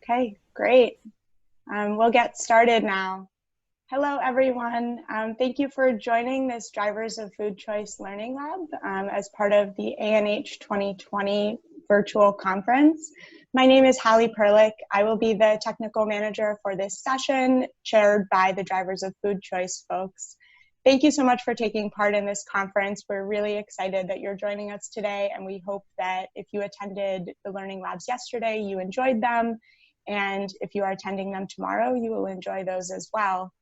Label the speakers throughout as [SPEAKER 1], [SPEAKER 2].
[SPEAKER 1] Okay, great. We'll get started now. Hello, everyone. Thank you for joining this Drivers of Food Choice Learning Lab as part of the ANH 2020 virtual conference. My name is Hallie Perlich. I will be the technical manager for this session, chaired by the Drivers of Food Choice folks. Thank you so much for taking part in this conference. We're really excited that you're joining us today, and we hope that if you attended the Learning Labs yesterday, you enjoyed them. And if you are attending them tomorrow, you will enjoy those as well.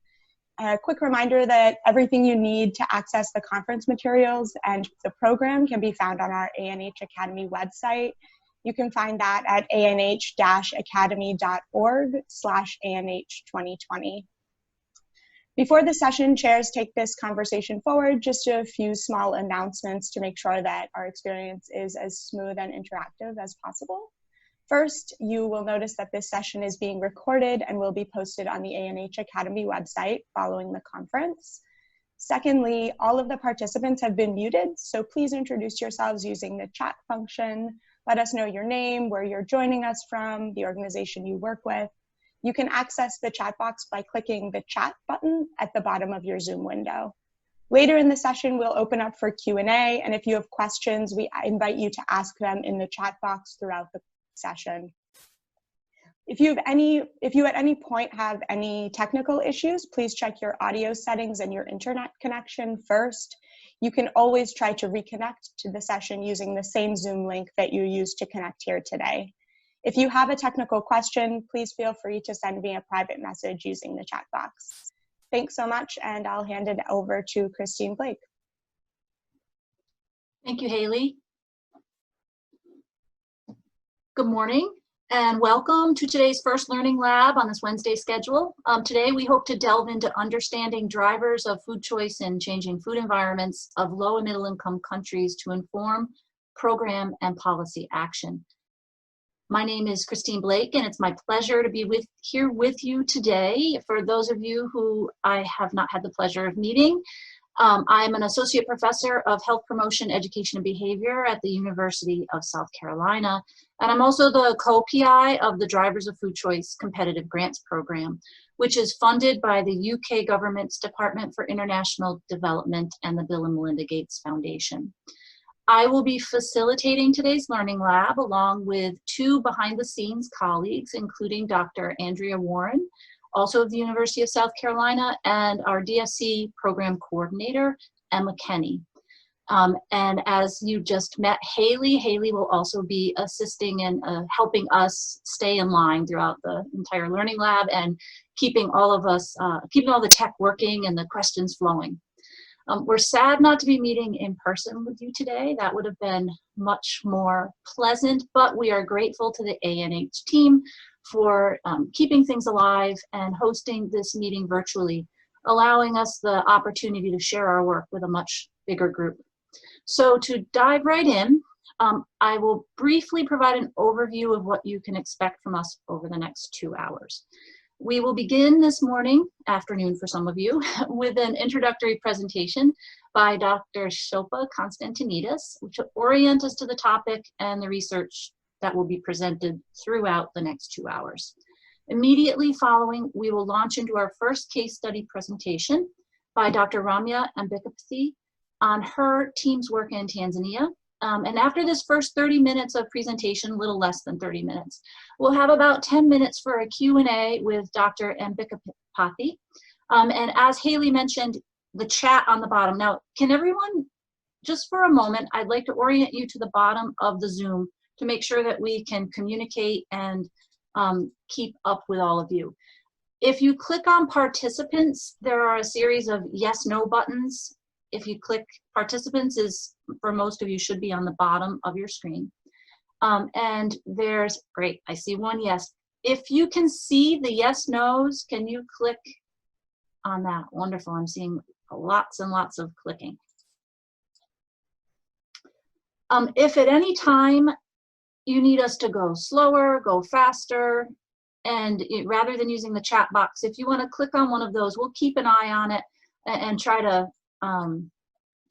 [SPEAKER 1] A quick reminder that everything you need to access the conference materials and the program can be found on our ANH Academy website. You can find that at anh-academy.org/ANH2020. Before the session, chairs take this conversation forward, just a few small announcements to make sure that our experience is as smooth and interactive as possible. First, you will notice that this session is being recorded and will be posted on the ANH Academy website following the conference. Secondly, all of the participants have been muted, so please introduce yourselves using the chat function. Let us know your name, where you're joining us from, the organization you work with. You can access the chat box by clicking the chat button at the bottom of your Zoom window. Later in the session, we'll open up for Q&A, and if you have questions, we invite you to ask them in the chat box throughout the session. If you at any point have any technical issues, please check your audio settings and your internet connection first. You can always try to reconnect to the session using the same Zoom link that you used to connect here today. If you have a technical question, please feel free to send me a private message using the chat box. Thanks so much, and I'll hand it over to Christine Blake.
[SPEAKER 2] Thank you, Haley. Good morning and welcome to today's first Learning Lab on this Wednesday schedule. Today we hope to delve into understanding drivers of food choice and changing food environments of low and middle income countries to inform program and policy action. My name is Christine Blake, and it's my pleasure to be here with you today. For those of you who I have not had the pleasure of meeting, I'm an associate professor of health promotion, education, and behavior at the University of South Carolina, and I'm also the co-PI of the Drivers of Food Choice Competitive Grants Program, which is funded by the UK government's Department for International Development and the Bill and Melinda Gates Foundation. I will be facilitating today's Learning Lab along with two behind-the-scenes colleagues, including Dr. Andrea Warren, also of the University of South Carolina, and our DSC program coordinator, Emma Kenny. And as you just met Haley will also be assisting and helping us stay in line throughout the entire Learning Lab and keeping all of us, keeping all the tech working and the questions flowing. We're sad not to be meeting in person with you today. That would have been much more pleasant, but we are grateful to the ANH team for keeping things alive and hosting this meeting virtually, allowing us the opportunity to share our work with a much bigger group. So to dive right in, I will briefly provide an overview of what you can expect from us over the next 2 hours. We will begin this morning, afternoon for some of you, with an introductory presentation by Dr. Shilpa Konstantinidis, which will orient us to the topic and the research that will be presented throughout the next 2 hours. Immediately following, we will launch into our first case study presentation by Dr. Ramya Ambikapathy on her team's work in Tanzania. And after this first 30 minutes of presentation, a little less than 30 minutes, we'll have about 10 minutes for a Q&A with Dr. Ambikapathy. And as Haley mentioned, the chat on the bottom. Now, can everyone, just for a moment, I'd like to orient you to the bottom of the Zoom to make sure that we can communicate and keep up with all of you. If you click on participants, there are a series of yes/no buttons. If you click participants, is for most of you should be on the bottom of your screen. And there's, great, I see one yes. If you can see the yes/nos, can you click on that? Wonderful, I'm seeing lots and lots of clicking. If at any time you need us to go slower, go faster, and rather than using the chat box, if you want to click on one of those, we'll keep an eye on it and try to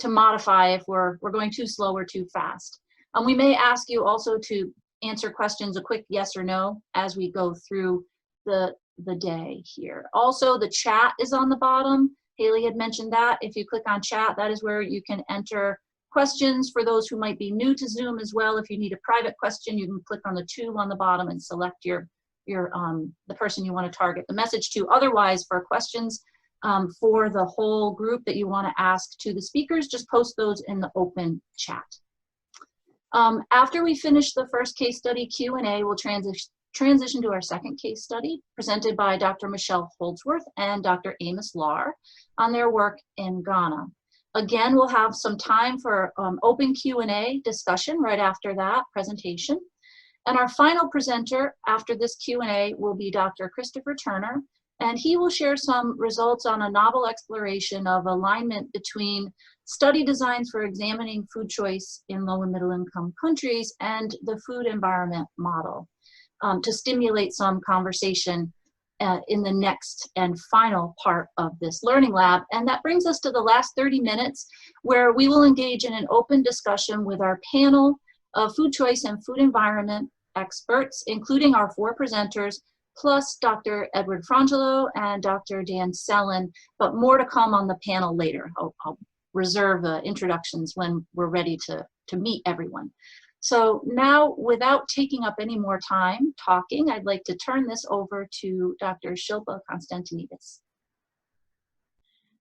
[SPEAKER 2] modify if we're going too slow or too fast. We may ask you also to answer questions, a quick yes or no, as we go through the day here. Also, the chat is on the bottom. Haley had mentioned that. If you click on chat, that is where you can enter questions for those who might be new to Zoom as well. If you need a private question, you can click on the tube on the bottom and select the person you want to target the message to. Otherwise, for questions for the whole group that you want to ask to the speakers, just post those in the open chat. After we finish the first case study Q&A, we'll transition to our second case study presented by Dr. Michelle Holdsworth and Dr. Amos Lahr on their work in Ghana. Again, we'll have some time for open Q&A discussion right after that presentation. And our final presenter after this Q&A will be Dr. Christopher Turner, and he will share some results on a novel exploration of alignment between study designs for examining food choice in low and middle income countries and the food environment model to stimulate some conversation in the next and final part of this learning lab. And that brings us to the last 30 minutes where we will engage in an open discussion with our panel of food choice and food environment experts, including our 4 presenters, plus Dr. Edward Frangelo and Dr. Dan Sellen, but more to come on the panel later. I'll reserve introductions when we're ready to meet everyone. So now, without taking up any more time talking, I'd like to turn this over to Dr. Shilpa Konstantinidis.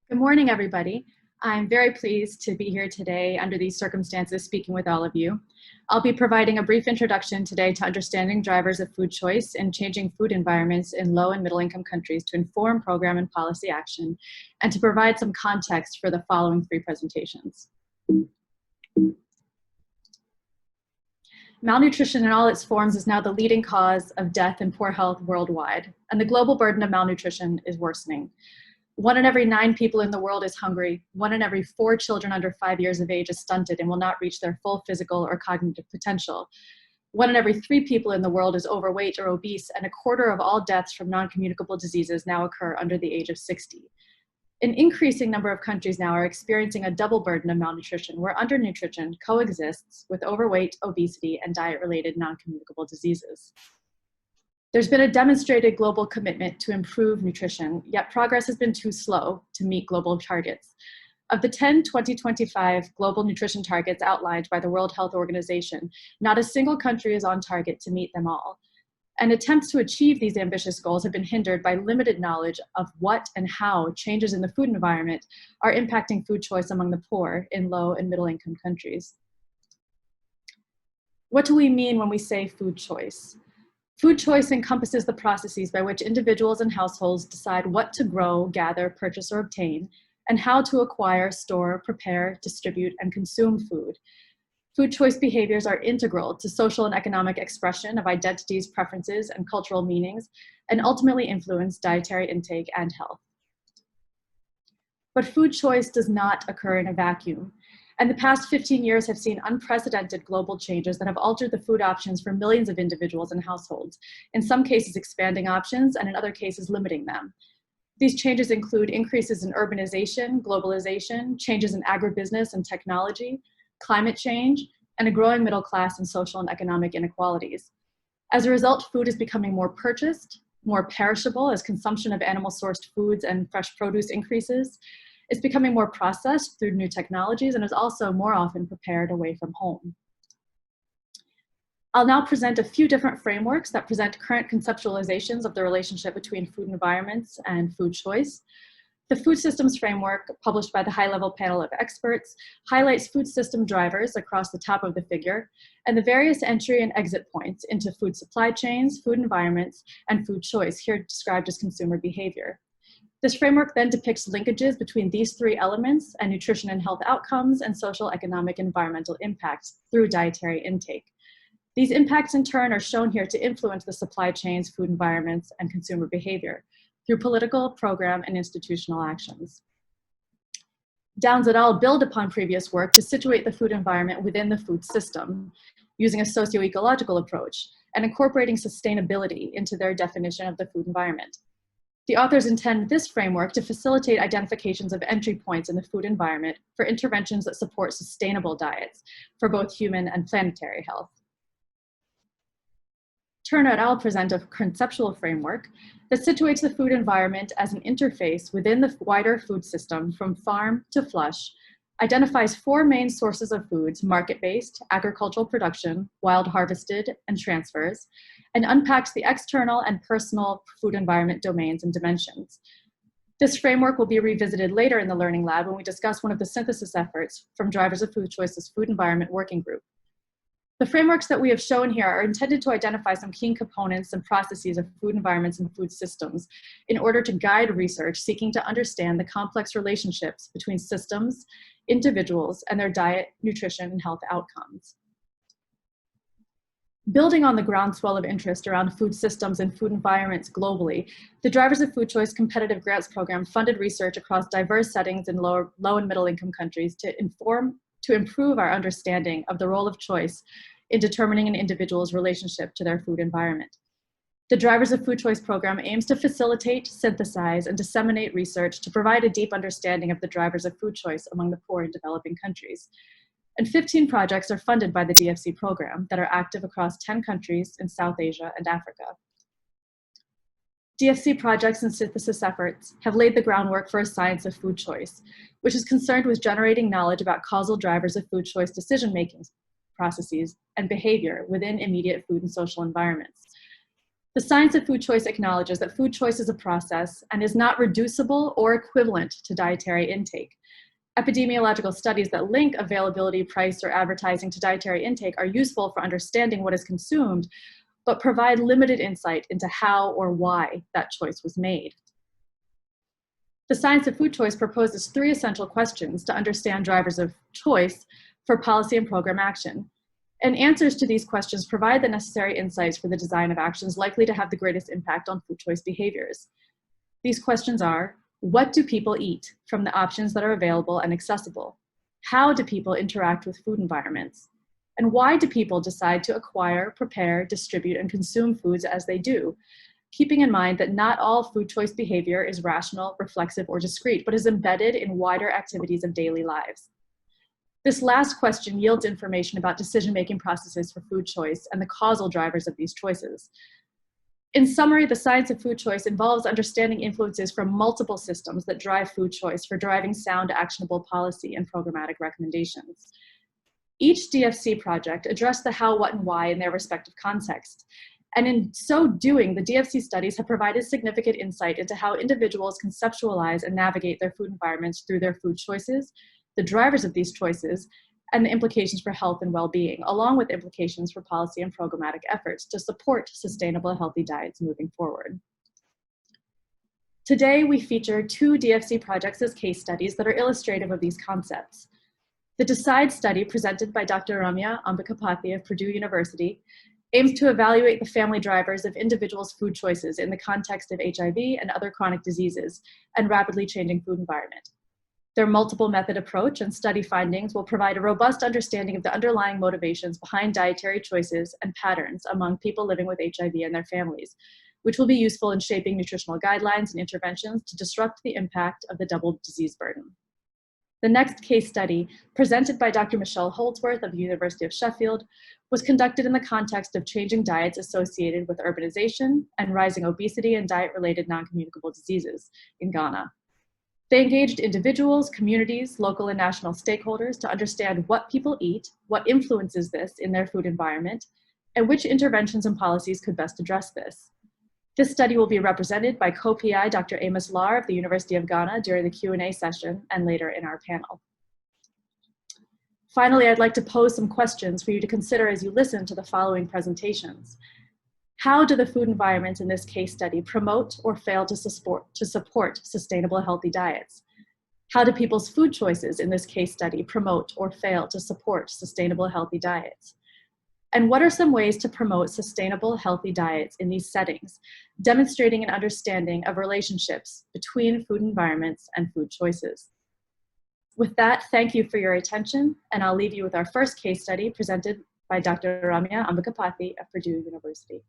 [SPEAKER 3] Good morning, everybody. I'm very pleased to be here today under these circumstances speaking with all of you. I'll be providing a brief introduction today to understanding drivers of food choice and changing food environments in low and middle income countries to inform program and policy action, and to provide some context for the following 3 presentations. Malnutrition in all its forms is now the leading cause of death and poor health worldwide, and the global burden of malnutrition is worsening. 1 in every 9 people in the world is hungry. 1 in every 4 children under 5 years of age is stunted and will not reach their full physical or cognitive potential. 1 in every 3 people in the world is overweight or obese, and 1/4 of all deaths from non-communicable diseases now occur under the age of 60. An increasing number of countries now are experiencing a double burden of malnutrition, where undernutrition coexists with overweight, obesity, and diet-related non-communicable diseases. There's been a demonstrated global commitment to improve nutrition, yet progress has been too slow to meet global targets. Of the 10 2025 global nutrition targets outlined by the World Health Organization, not a single country is on target to meet them all. And attempts to achieve these ambitious goals have been hindered by limited knowledge of what and how changes in the food environment are impacting food choice among the poor in low and middle income countries. What do we mean when we say food choice? Food choice encompasses the processes by which individuals and households decide what to grow, gather, purchase, or obtain, and how to acquire, store, prepare, distribute, and consume food. Food choice behaviors are integral to social and economic expression of identities, preferences, and cultural meanings, and ultimately influence dietary intake and health. But food choice does not occur in a vacuum. And the past 15 years have seen unprecedented global changes that have altered the food options for millions of individuals and households, in some cases expanding options, and in other cases limiting them. These changes include increases in urbanization, globalization, changes in agribusiness and technology, climate change, and a growing middle class and social and economic inequalities. As a result, food is becoming more purchased, more perishable as consumption of animal-sourced foods and fresh produce increases. It's becoming more processed through new technologies and is also more often prepared away from home. I'll now present a few different frameworks that present current conceptualizations of the relationship between food environments and food choice. The food systems framework, published by the high-level panel of experts, highlights food system drivers across the top of the figure and the various entry and exit points into food supply chains, food environments, and food choice, here described as consumer behavior. This framework then depicts linkages between these 3 elements and nutrition and health outcomes and social, economic, and environmental impacts through dietary intake. These impacts in turn are shown here to influence the supply chains, food environments, and consumer behavior through political, program, and institutional actions. Downs et al. Build upon previous work to situate the food environment within the food system, using a socio-ecological approach and incorporating sustainability into their definition of the food environment. The authors intend this framework to facilitate identifications of entry points in the food environment for interventions that support sustainable diets for both human and planetary health. turn, I'll present a conceptual framework that situates the food environment as an interface within the wider food system from farm to flush, identifies 4 main sources of foods: market-based, agricultural production, wild harvested, and transfers, and unpacks the external and personal food environment domains and dimensions. This framework will be revisited later in the Learning Lab when we discuss one of the synthesis efforts from Drivers of Food Choice's Food Environment Working Group. The frameworks that we have shown here are intended to identify some key components and processes of food environments and food systems in order to guide research seeking to understand the complex relationships between systems, individuals, and their diet, nutrition, and health outcomes. Building on the groundswell of interest around food systems and food environments globally, the Drivers of Food Choice Competitive Grants Program funded research across diverse settings in low and middle income countries to improve our understanding of the role of choice in determining an individual's relationship to their food environment. The Drivers of Food Choice program aims to facilitate, synthesize, and disseminate research to provide a deep understanding of the drivers of food choice among the poor and developing countries. And 15 projects are funded by the DFC program that are active across 10 countries in South Asia and Africa. DFC projects and synthesis efforts have laid the groundwork for a science of food choice, which is concerned with generating knowledge about causal drivers of food choice decision-making processes and behavior within immediate food and social environments. The science of food choice acknowledges that food choice is a process and is not reducible or equivalent to dietary intake. Epidemiological studies that link availability, price, or advertising to dietary intake are useful for understanding what is consumed, but provide limited insight into how or why that choice was made. The science of food choice proposes 3 essential questions to understand drivers of choice for policy and program action. And answers to these questions provide the necessary insights for the design of actions likely to have the greatest impact on food choice behaviors. These questions are: what do people eat from the options that are available and accessible? How do people interact with food environments? And why do people decide to acquire, prepare, distribute, and consume foods as they do? Keeping in mind that not all food choice behavior is rational, reflexive, or discrete, but is embedded in wider activities of daily lives. This last question yields information about decision-making processes for food choice and the causal drivers of these choices. In summary, the science of food choice involves understanding influences from multiple systems that drive food choice for driving sound, actionable policy and programmatic recommendations. Each DFC project addressed the how, what, and why in their respective context. And in so doing, the DFC studies have provided significant insight into how individuals conceptualize and navigate their food environments through their food choices, the drivers of these choices, and the implications for health and well-being, along with implications for policy and programmatic efforts to support sustainable, healthy diets moving forward. Today, we feature 2 DFC projects as case studies that are illustrative of these concepts. The DECIDE study, presented by Dr. Ramya Ambikapathy of Purdue University, aims to evaluate the family drivers of individuals' food choices in the context of HIV and other chronic diseases and rapidly changing food environment. Their multiple method approach and study findings will provide a robust understanding of the underlying motivations behind dietary choices and patterns among people living with HIV and their families, which will be useful in shaping nutritional guidelines and interventions to disrupt the impact of the double disease burden. The next case study, presented by Dr. Michelle Holdsworth of the University of Sheffield, was conducted in the context of changing diets associated with urbanization and rising obesity and diet-related non-communicable diseases in Ghana. They engaged individuals, communities, local and national stakeholders to understand what people eat, what influences this in their food environment, and which interventions and policies could best address this. This study will be represented by co-PI Dr. Amos Lar of the University of Ghana during the Q&A session and later in our panel. Finally, I'd like to pose some questions for you to consider as you listen to the following presentations. How do the food environments in this case study promote or fail to support sustainable, healthy diets? How do people's food choices in this case study promote or fail to support sustainable, healthy diets? And what are some ways to promote sustainable, healthy diets in these settings, demonstrating an understanding of relationships between food environments and food choices? With that, thank you for your attention, and I'll leave you with our first case study presented by Dr. Ramya Ambikapathy of Purdue University.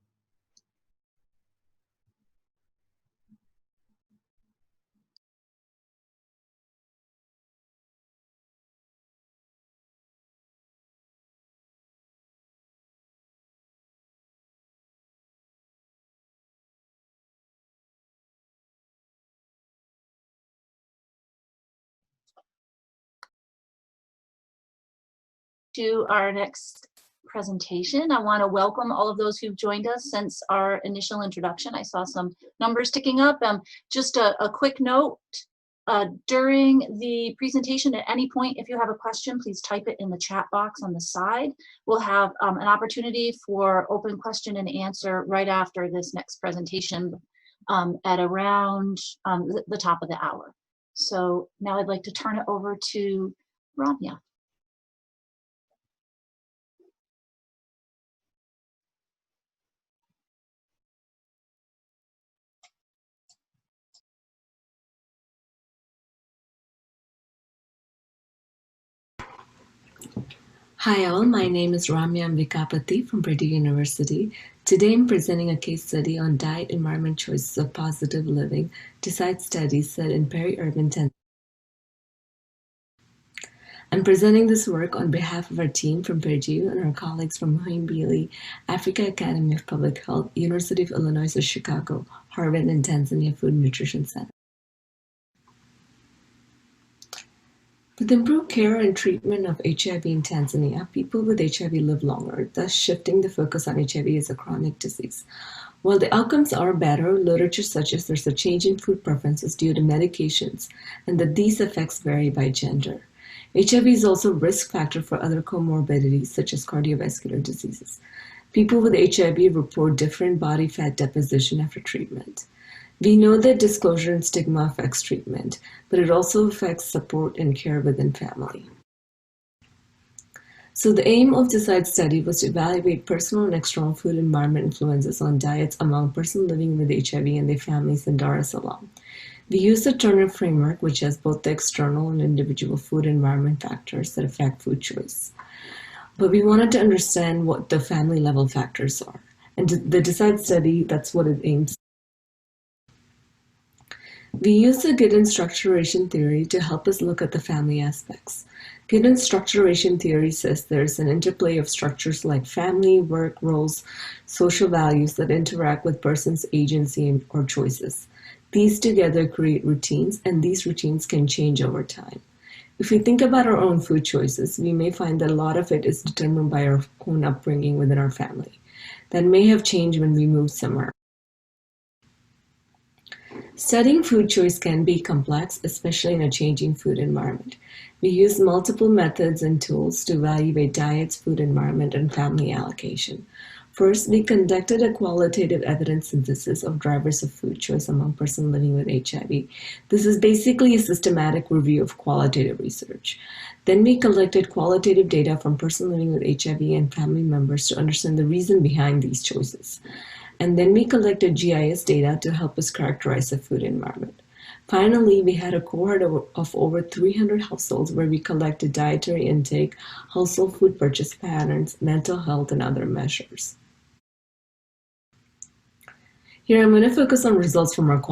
[SPEAKER 2] to our next presentation. I want to welcome all of those who've joined us since our initial introduction. I saw some numbers ticking up. Just a quick note, during the presentation at any point, if you have a question, please type it in the chat box on the side. We'll have an opportunity for open question and answer right after this next presentation at around the top of the hour. So now I'd like to turn it over to Ramya.
[SPEAKER 4] Hi all, my name is Ramya Ambikapati from Purdue University. Today I'm presenting a case study on diet environment choices of positive living, DECIDE studies set in peri-urban Tanzania. I'm presenting this work on behalf of our team from Purdue and our colleagues from Muhimbili, Africa Academy of Public Health, University of Illinois at Chicago, Harvard and Tanzania Food and Nutrition Center. With improved care and treatment of HIV in Tanzania, people with HIV live longer, thus shifting the focus on HIV as a chronic disease. While the outcomes are better, literature suggests there's a change in food preferences due to medications and that these effects vary by gender. HIV is also a risk factor for other comorbidities such as cardiovascular diseases. People with HIV report different body fat deposition after treatment. We know that disclosure and stigma affects treatment, but it also affects support and care within family. So the aim of DECIDE study was to evaluate personal and external food environment influences on diets among persons living with HIV and their families in Dar es Salaam. We used the Turner framework, which has both the external and individual food environment factors that affect food choice. But we wanted to understand what the family level factors are. And the DECIDE study, that's what it aims. We use the Giddens structuration theory to help us look at the family aspects. Giddens structuration theory says there's an interplay of structures like family, work, roles, social values that interact with person's agency or choices. These together create routines, and these routines can change over time. If we think about our own food choices, we may find that a lot of it is determined by our own upbringing within our family. That may have changed when we moved somewhere. Studying food choice can be complex, especially in a changing food environment. We use multiple methods and tools to evaluate diets, food environment, and family allocation. First, we conducted a qualitative evidence synthesis of drivers of food choice among persons living with HIV. This is basically a systematic review of qualitative research. Then we collected qualitative data from persons living with HIV and family members to understand the reason behind these choices. And then we collected GIS data to help us characterize the food environment. Finally, we had a cohort of over 300 households where we collected dietary intake, household food purchase patterns, mental health, and other measures. Here I'm going to focus on results from our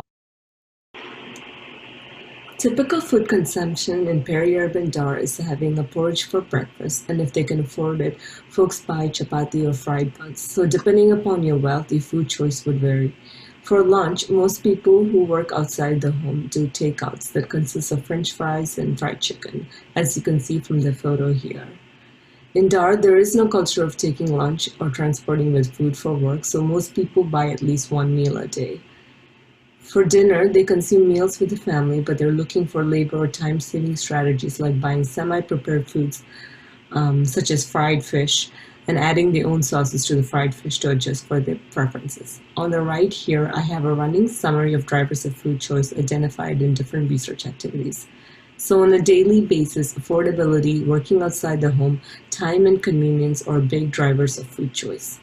[SPEAKER 4] typical food consumption in peri-urban Dar is having a porridge for breakfast, and if they can afford it, folks buy chapati or fried buns. So depending upon your wealth, your food choice would vary. For lunch, most people who work outside the home do takeouts that consist of French fries and fried chicken, as you can see from the photo here. In Dar, there is no culture of taking lunch or transporting with food for work, so most people buy at least one meal a day. For dinner, they consume meals with the family, but they're looking for labor or time-saving strategies like buying semi-prepared foods such as fried fish and adding their own sauces to the fried fish to adjust for their preferences. On the right here, I have a running summary of drivers of food choice identified in different research activities. So on a daily basis, affordability, working outside the home, time and convenience are big drivers of food choice.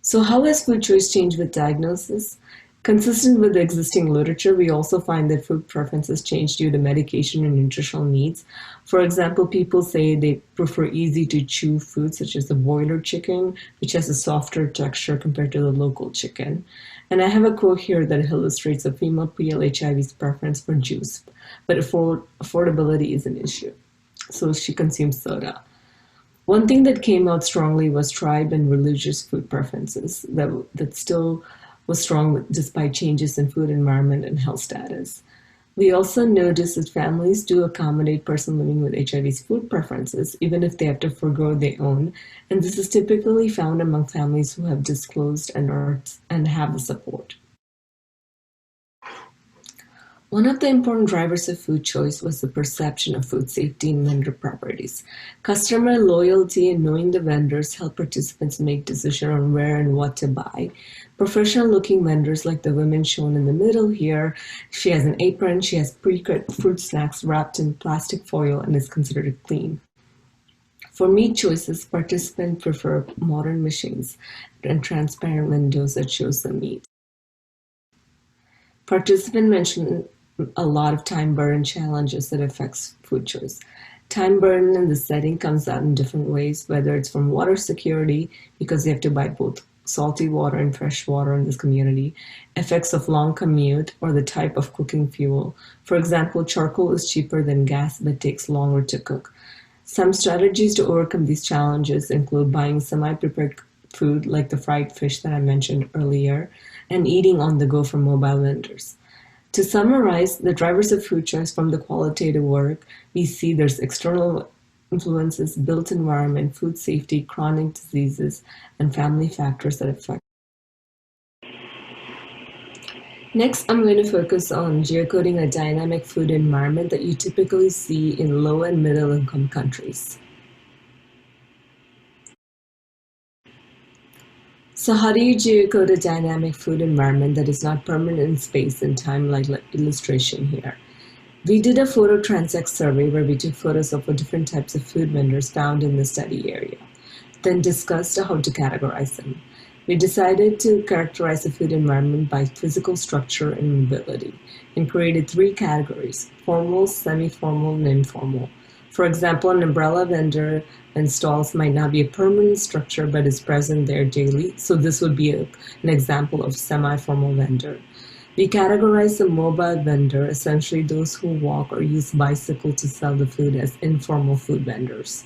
[SPEAKER 4] So how has food choice changed with diagnosis? Consistent with the existing literature, we also find that food preferences change due to medication and nutritional needs. For example, people say they prefer easy-to-chew foods such as the broiler chicken, which has a softer texture compared to the local chicken. And I have a quote here that illustrates a female PLHIV's preference for juice, but affordability is an issue. So she consumes soda. One thing that came out strongly was tribe and religious food preferences that still was strong despite changes in food environment and health status. We also noticed that families do accommodate person living with HIV's food preferences, even if they have to forego their own, and this is typically found among families who have disclosed and have the support. One of the important drivers of food choice was the perception of food safety and vendor properties. Customer loyalty and knowing the vendors help participants make decisions on where and what to buy. Professional-looking vendors like the women shown in the middle here, she has an apron, she has pre-cut fruit snacks wrapped in plastic foil and is considered clean. For meat choices, participants prefer modern machines and transparent windows that shows the meat. Participants mentioned a lot of time burden challenges that affects food choice. Time burden in the setting comes out in different ways, whether it's from water security, because you have to buy both salty water and fresh water in this community, effects of long commute, or the type of cooking fuel. For example, charcoal is cheaper than gas but takes longer to cook. Some strategies to overcome these challenges include buying semi-prepared food like the fried fish that I mentioned earlier, and eating on the go from mobile vendors. To summarize, the drivers of food choice from the qualitative work, we see there's external influences, built environment, food safety, chronic diseases, and family factors that affect. Next, I'm going to focus on geocoding a dynamic food environment that you typically see in low and middle income countries. So how do you geocode a dynamic food environment that is not permanent in space and time like illustration here? We did a photo transect survey where we took photos of different types of food vendors found in the study area, then discussed how to categorize them. We decided to characterize the food environment by physical structure and mobility and created 3 categories: formal, semi-formal, and informal. For example, an umbrella vendor and stalls might not be a permanent structure but is present there daily, so this would be an example of semi-formal vendor. We categorize the mobile vendor, essentially those who walk or use bicycle to sell the food, as informal food vendors.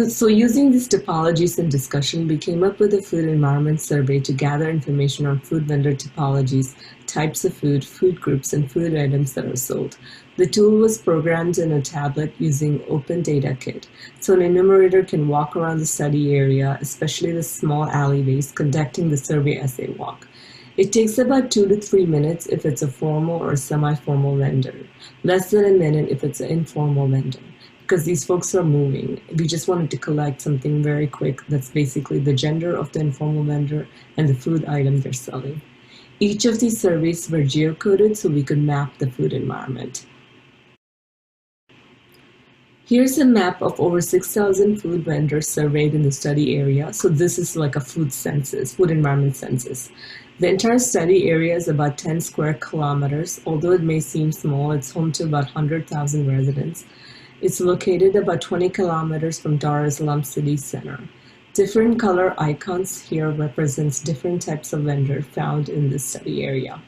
[SPEAKER 4] So using these typologies in discussion, we came up with a food environment survey to gather information on food vendor typologies, types of food, food groups, and food items that are sold. The tool was programmed in a tablet using Open Data Kit, so an enumerator can walk around the study area, especially the small alleyways, conducting the survey as they walk. It takes about 2 to 3 minutes if it's a formal or semi-formal vendor, less than a minute if it's an informal vendor. Because these folks are moving. We just wanted to collect something very quick that's basically the gender of the informal vendor and the food item they're selling. Each of these surveys were geocoded so we could map the food environment. Here's a map of over 6,000 food vendors surveyed in the study area. So this is like a food census, food environment census. The entire study area is about 10 square kilometers. Although it may seem small, it's home to about 100,000 residents. It's located about 20 kilometers from Dar es Salaam city center. Different color icons here represents different types of vendors found in this study area.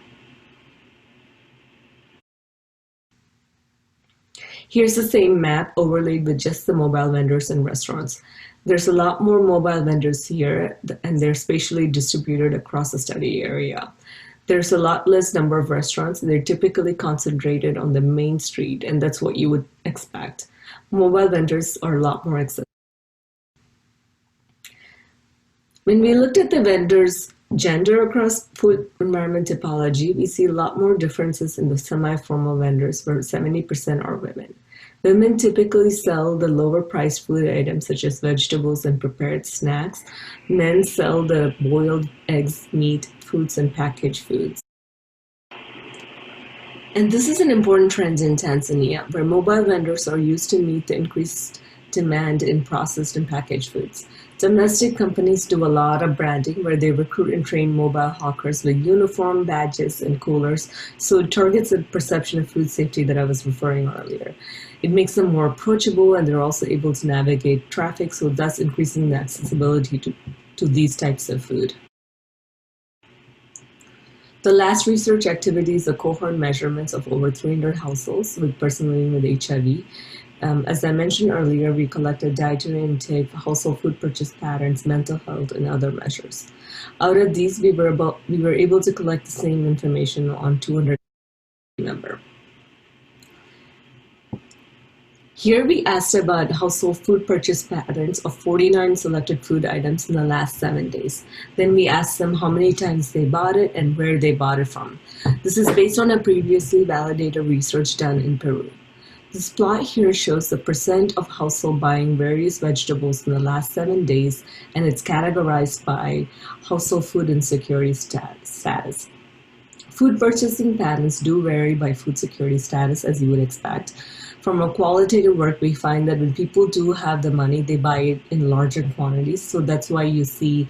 [SPEAKER 4] Here's the same map overlaid with just the mobile vendors and restaurants. There's a lot more mobile vendors here, and they're spatially distributed across the study area. There's a lot less number of restaurants. They're typically concentrated on the main street, and that's what you would expect. Mobile vendors are a lot more accessible. When we looked at the vendors' gender across food environment typology, we see a lot more differences in the semi-formal vendors, where 70% are women. Women typically sell the lower priced food items such as vegetables and prepared snacks. Men sell the boiled eggs, meat, fruits, and packaged foods. And this is an important trend in Tanzania, where mobile vendors are used to meet the increased demand in processed and packaged foods. Domestic companies do a lot of branding where they recruit and train mobile hawkers with uniform, badges, and coolers, so it targets the perception of food safety that I was referring earlier. It makes them more approachable, and they're also able to navigate traffic, so thus increasing the accessibility to these types of food. The last research activity is the cohort measurements of over 300 households with persons living with HIV. As I mentioned earlier, we collected dietary intake, household food purchase patterns, mental health, and other measures. Out of these, we were able to collect the same information on 200 members. Here we asked about household food purchase patterns of 49 selected food items in the last 7 days. Then we asked them how many times they bought it and where they bought it from. This is based on a previously validated research done in Peru. This plot here shows the percent of household buying various vegetables in the last 7 days, and it's categorized by household food insecurity status. Food purchasing patterns do vary by food security status, as you would expect. From our qualitative work, we find that when people do have the money, they buy it in larger quantities. So that's why you see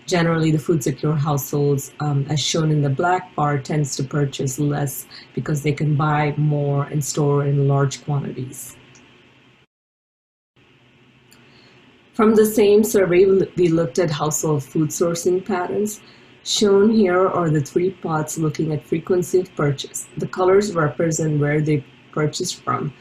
[SPEAKER 4] generally the food secure households, as shown in the black bar, tends to purchase less because they can buy more and store in large quantities. From the same survey, we looked at household food sourcing patterns. Shown here are the 3 plots looking at frequency of purchase. The colors represent where they purchased from.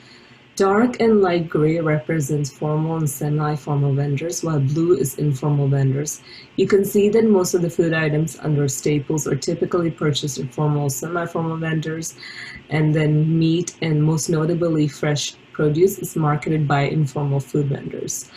[SPEAKER 4] Dark and light gray represents formal and semi-formal vendors, while blue is informal vendors. You can see that most of the food items under staples are typically purchased at formal, semi-formal vendors, and then meat and most notably fresh produce is marketed by informal food vendors.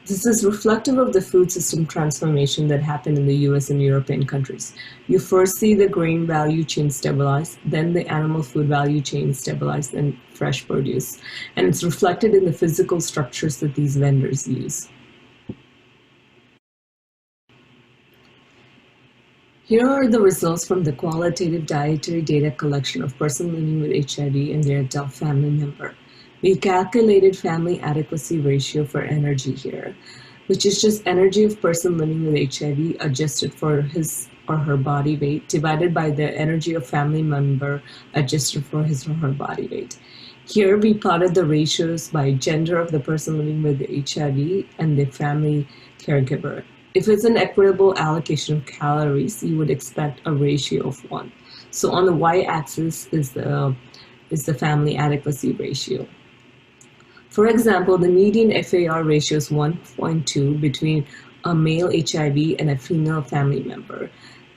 [SPEAKER 4] This is reflective of the food system transformation that happened in the US and European countries. You first see the grain value chain stabilize, then the animal food value chain stabilize, and fresh produce. And it's reflected in the physical structures that these vendors use. Here are the results from the qualitative dietary data collection of persons living with HIV and their adult family member. We calculated family adequacy ratio for energy here, which is just energy of person living with HIV adjusted for his or her body weight divided by the energy of family member adjusted for his or her body weight. Here we plotted the ratios by gender of the person living with HIV and the family caregiver. If it's an equitable allocation of calories, you would expect a ratio of 1. So on the y-axis is the family adequacy ratio. For example, the median FAR ratio is 1.2 between a male HIV and a female family member.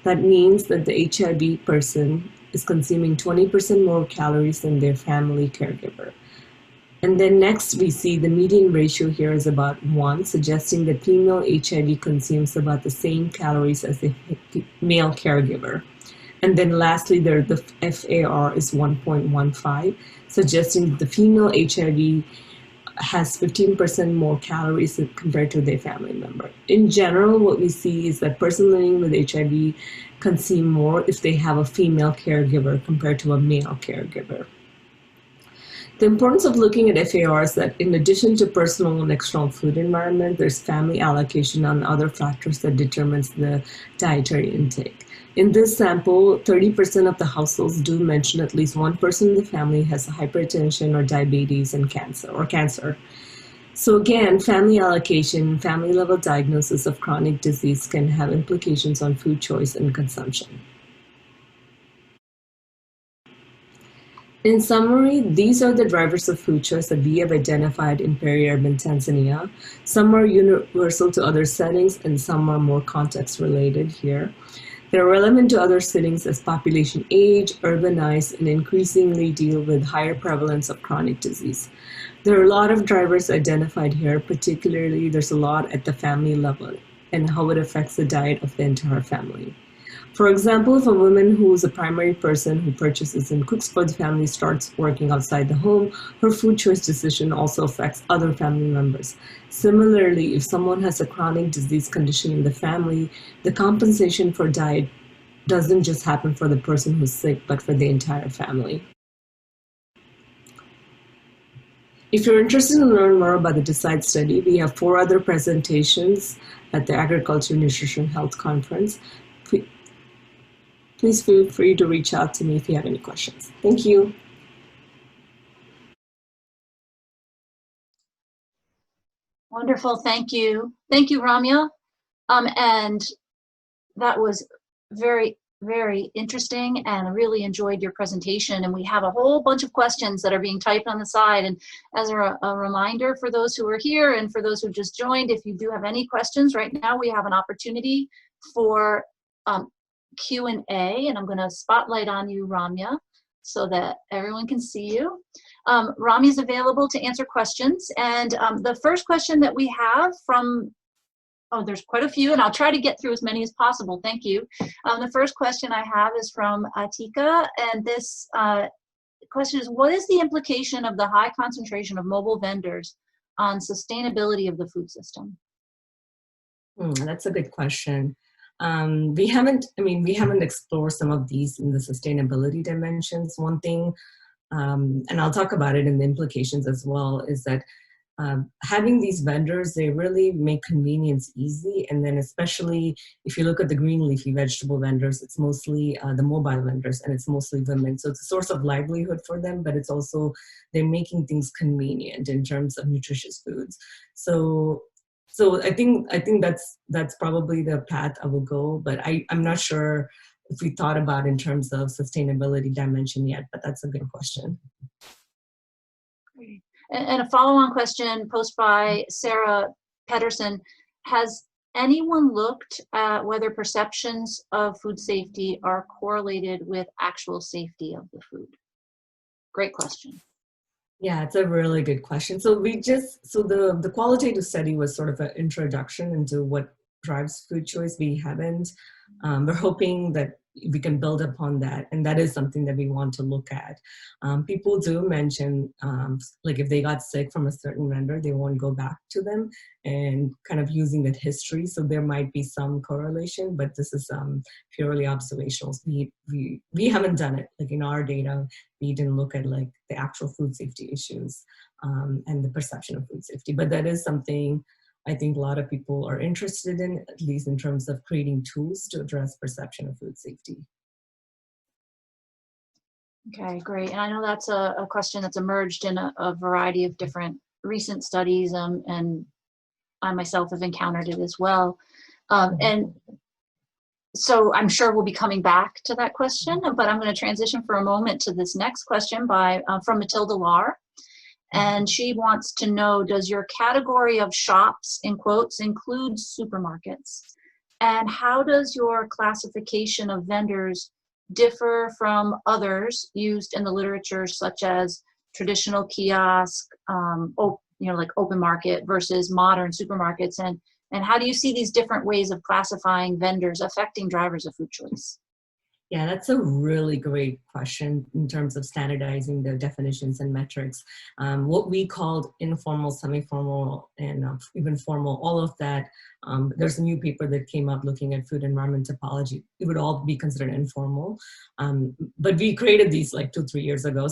[SPEAKER 4] That means that the HIV person is consuming 20% more calories than their family caregiver. And then next we see the median ratio here is about 1, suggesting that female HIV consumes about the same calories as the male caregiver. And then lastly, the FAR is 1.15, suggesting that the female HIV has 15% more calories compared to their family member. In general, what we see is that person living with HIV consume more if they have a female caregiver compared to a male caregiver. The importance of looking at FAR is that in addition to personal and external food environment, there's family allocation and other factors that determines the dietary intake. In this sample, 30% of the households do mention at least one person in the family has hypertension or diabetes and cancer. So again, family allocation, family level diagnosis of chronic disease can have implications on food choice and consumption. In summary, these are the drivers of food choice that we have identified in peri-urban Tanzania. Some are universal to other settings and some are more context related here. They're relevant to other settings as population age, urbanize, and increasingly deal with higher prevalence of chronic disease. There are a lot of drivers identified here, particularly there's a lot at the family level and how it affects the diet of the entire family. For example, if a woman who is a primary person who purchases and cooks for the family starts working outside the home, her food choice decision also affects other family members. Similarly, if someone has a chronic disease condition in the family, the compensation for diet doesn't just happen for the person who's sick, but for the entire family. If you're interested in learning more about the DECIDE study, we have 4 other presentations at the Agriculture, Nutrition, Health Conference. Please feel free to reach out to me if you have any questions. Thank you.
[SPEAKER 2] Wonderful, thank you. Thank you, Ramya. And that was very very interesting, and I really enjoyed your presentation. And we have a whole bunch of questions that are being typed on the side. And as a reminder for those who are here and for those who just joined, if you do have any questions right now, we have an opportunity for Q&A, and I'm going to spotlight on you, Ramya, so that everyone can see you. Ramya is available to answer questions. And the first question that we have from there's quite a few, and I'll try to get through as many as possible. Thank you. The first question I have is from Atika, and this question is, what is the implication of the high concentration of mobile vendors on sustainability of the food system?
[SPEAKER 4] That's a good question. We haven't explored some of these in the sustainability dimensions. One thing, and I'll talk about it in the implications as well, is that having these vendors, they really make convenience easy. And then especially if you look at the green leafy vegetable vendors, it's mostly the mobile vendors, and it's mostly women. So it's a source of livelihood for them, but it's also, they're making things convenient in terms of nutritious foods. So I think that's probably the path I will go, but I'm not sure if we thought about in terms of sustainability dimension yet, but that's a good question.
[SPEAKER 2] Great. And a follow-on question posed by Sarah Pedersen: has anyone looked at whether perceptions of food safety are correlated with actual safety of the food? Great question.
[SPEAKER 4] Yeah, it's a really good question. So the qualitative study was sort of an introduction into what drives food choice. We haven't, we're hoping that we can build upon that, and that is something that we want to look at. People do mention, like if they got sick from a certain vendor, they won't go back to them, and kind of using that history. So there might be some correlation, but this is purely observational. We haven't done it, like in our data, we didn't look at like the actual food safety issues and the perception of food safety, but that is something I think a lot of people are interested in, at least in terms of creating tools to address perception of food safety.
[SPEAKER 2] Okay, great. And I know that's a question that's emerged in a variety of different recent studies, and I myself have encountered it as well. And so I'm sure we'll be coming back to that question, but I'm going to transition for a moment to this next question from Matilda Lar. And she wants to know, does your category of shops, in quotes, include supermarkets? And how does your classification of vendors differ from others used in the literature, such as traditional kiosk, like open market versus modern supermarkets? And how do you see these different ways of classifying vendors affecting drivers of food choice?
[SPEAKER 4] Yeah, that's a really great question in terms of standardizing the definitions and metrics. What we called informal, semi-formal, and even formal, all of that, there's a new paper that came out looking at food environment topology. It would all be considered informal, but we created these like 2-3 years ago.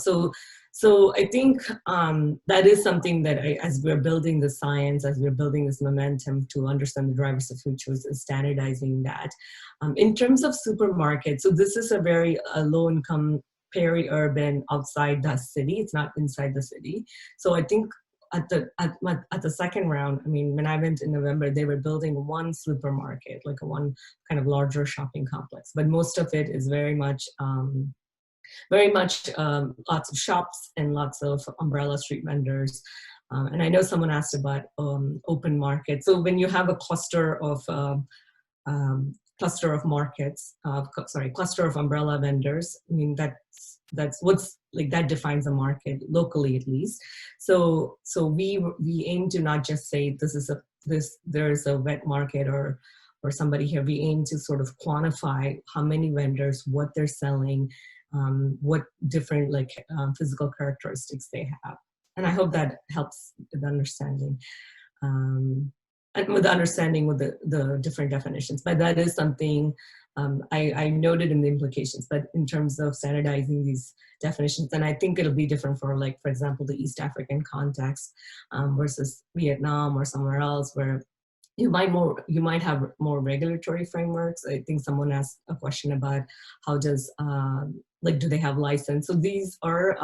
[SPEAKER 4] So I think that is something that as we're building the science, as we're building this momentum to understand the drivers of food choice, is standardizing that. In terms of supermarkets, so this is a very low-income, peri-urban, outside the city. It's not inside the city. So I think at the second round, I mean, when I went in November, they were building one supermarket, like a one kind of larger shopping complex. But most of it is very much lots of shops and lots of umbrella street vendors. And I know someone asked about open market. So when you have a cluster of markets, cluster of umbrella vendors, I mean, that's what's like, that defines a market locally, at least. So we aim to not just say there's a wet market or somebody here. We aim to sort of quantify how many vendors, what they're selling, what different physical characteristics they have. And I hope that helps with understanding. And with understanding with the different definitions. But that is something I noted in the implications, but in terms of standardizing these definitions, and I think it'll be different for, like, for example, the East African context versus Vietnam or somewhere else, where you might have more regulatory frameworks. I think someone asked a question about how does, do they have license? So these are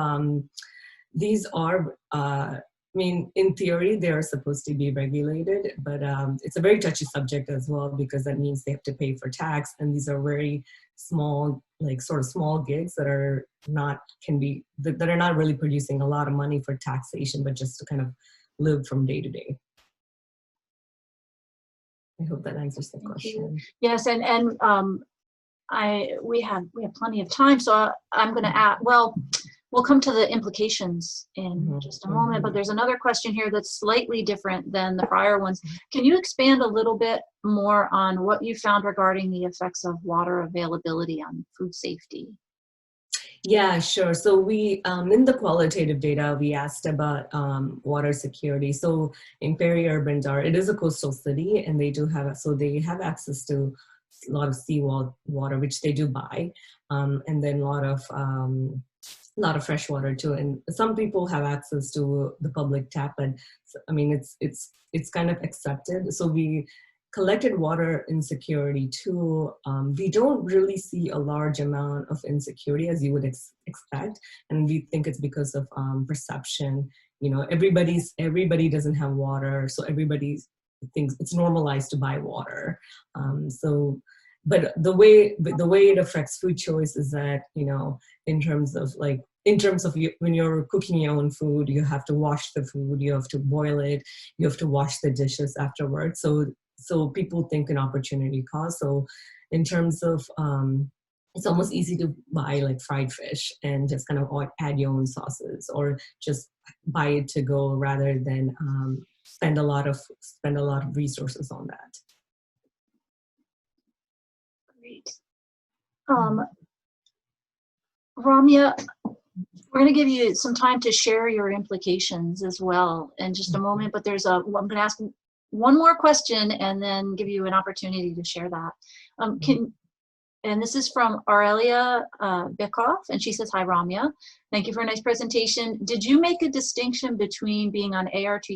[SPEAKER 4] mean, in theory, they are supposed to be regulated, but it's a very touchy subject as well, because that means they have to pay for tax, and these are very small, like sort of small gigs that are not that are not really producing a lot of money for taxation, but just to kind of live from day to day. I hope that answers the question.
[SPEAKER 2] Yes, and we have plenty of time, so I'm going to add. Well, we'll come to the implications in just a moment, but there's another question here that's slightly different than the prior ones. Can you expand a little bit more on what you found regarding the effects of water availability on food safety?
[SPEAKER 4] Yeah, sure. So we, in the qualitative data, we asked about water security. So in peri-urban Dar, it is a coastal city, and they do have, so they have access to a lot of seawater, which they do buy, and then a lot of fresh water too. And some people have access to the public tap, but I mean, it's kind of accepted. So we collected water insecurity too. We don't really see a large amount of insecurity as you would expect. And we think it's because of perception. You know, everybody doesn't have water, so everybody thinks it's normalized to buy water. But the way it affects food choice is that, you know, in terms of when you're cooking your own food, you have to wash the food, you have to boil it, you have to wash the dishes afterwards. So people think an opportunity cost. So in terms of, it's almost easy to buy like fried fish and just kind of add your own sauces, or just buy it to go rather than spend a lot of resources on that.
[SPEAKER 2] Great. Ramya, we're going to give you some time to share your implications as well in just a moment, but I'm going to ask one more question and then give you an opportunity to share that. And this is from Aurelia Bekov, and she says, "Hi, Ramya. Thank you for a nice presentation. Did you make a distinction between being on ART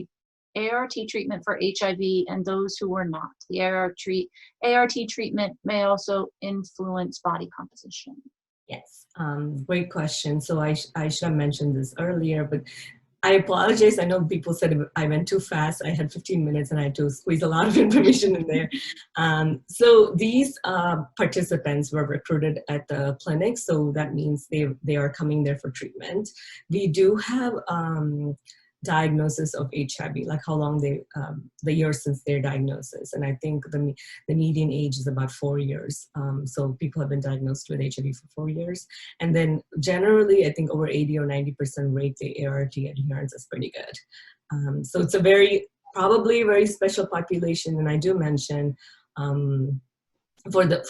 [SPEAKER 2] treatment for HIV and those who were not? The ART treatment may also influence body composition."
[SPEAKER 4] Yes, great question. So I should have mentioned this earlier, but I apologize. I know people said I went too fast. I had 15 minutes and I had to squeeze a lot of information in there. So these participants were recruited at the clinic. So that means they are coming there for treatment. We do have diagnosis of HIV, like how long the years since their diagnosis. And I think the median age is about 4 years. So people have been diagnosed with HIV for 4 years. And then generally, I think over 80 or 90% rate, the ART adherence is pretty good. So it's probably a very special population. And I do mention, for the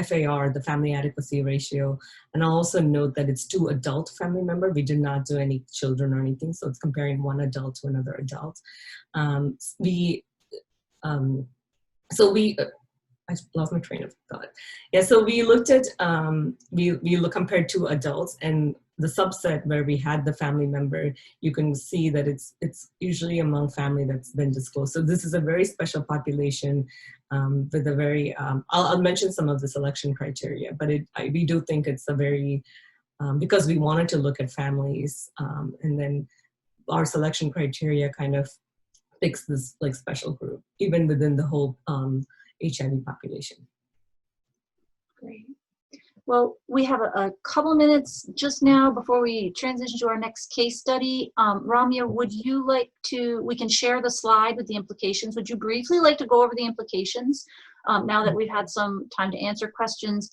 [SPEAKER 4] FAR, the family adequacy ratio, and I'll also note that it's 2 adult family members. We did not do any children or anything, so it's comparing one adult to another adult. I lost my train of thought. Yeah, so we looked at compared 2 adults, and the subset where we had the family member, you can see that it's usually among family that's been disclosed. So this is a very special population with a very, I'll mention some of the selection criteria, but we do think it's a very, because we wanted to look at families, and then our selection criteria kind of picks this like special group, even within the whole HIV population.
[SPEAKER 2] Great. Well, we have a couple minutes just now before we transition to our next case study. Ramya, would you like to, we can share the slide with the implications. Would you briefly like to go over the implications now that we've had some time to answer questions?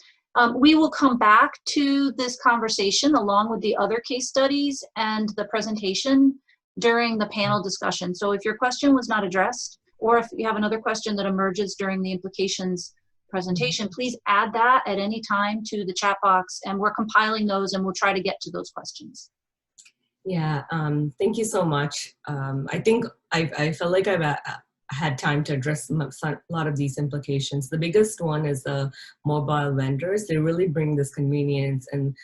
[SPEAKER 2] We will come back to this conversation along with the other case studies and the presentation during the panel discussion. So if your question was not addressed, or if you have another question that emerges during the implications presentation, please add that at any time to the chat box, and we're compiling those and we'll try to get to those questions.
[SPEAKER 4] Yeah, thank you so much. I think I felt like I've had time to address a lot of these implications. The biggest one is the mobile vendors. They really bring this convenience, and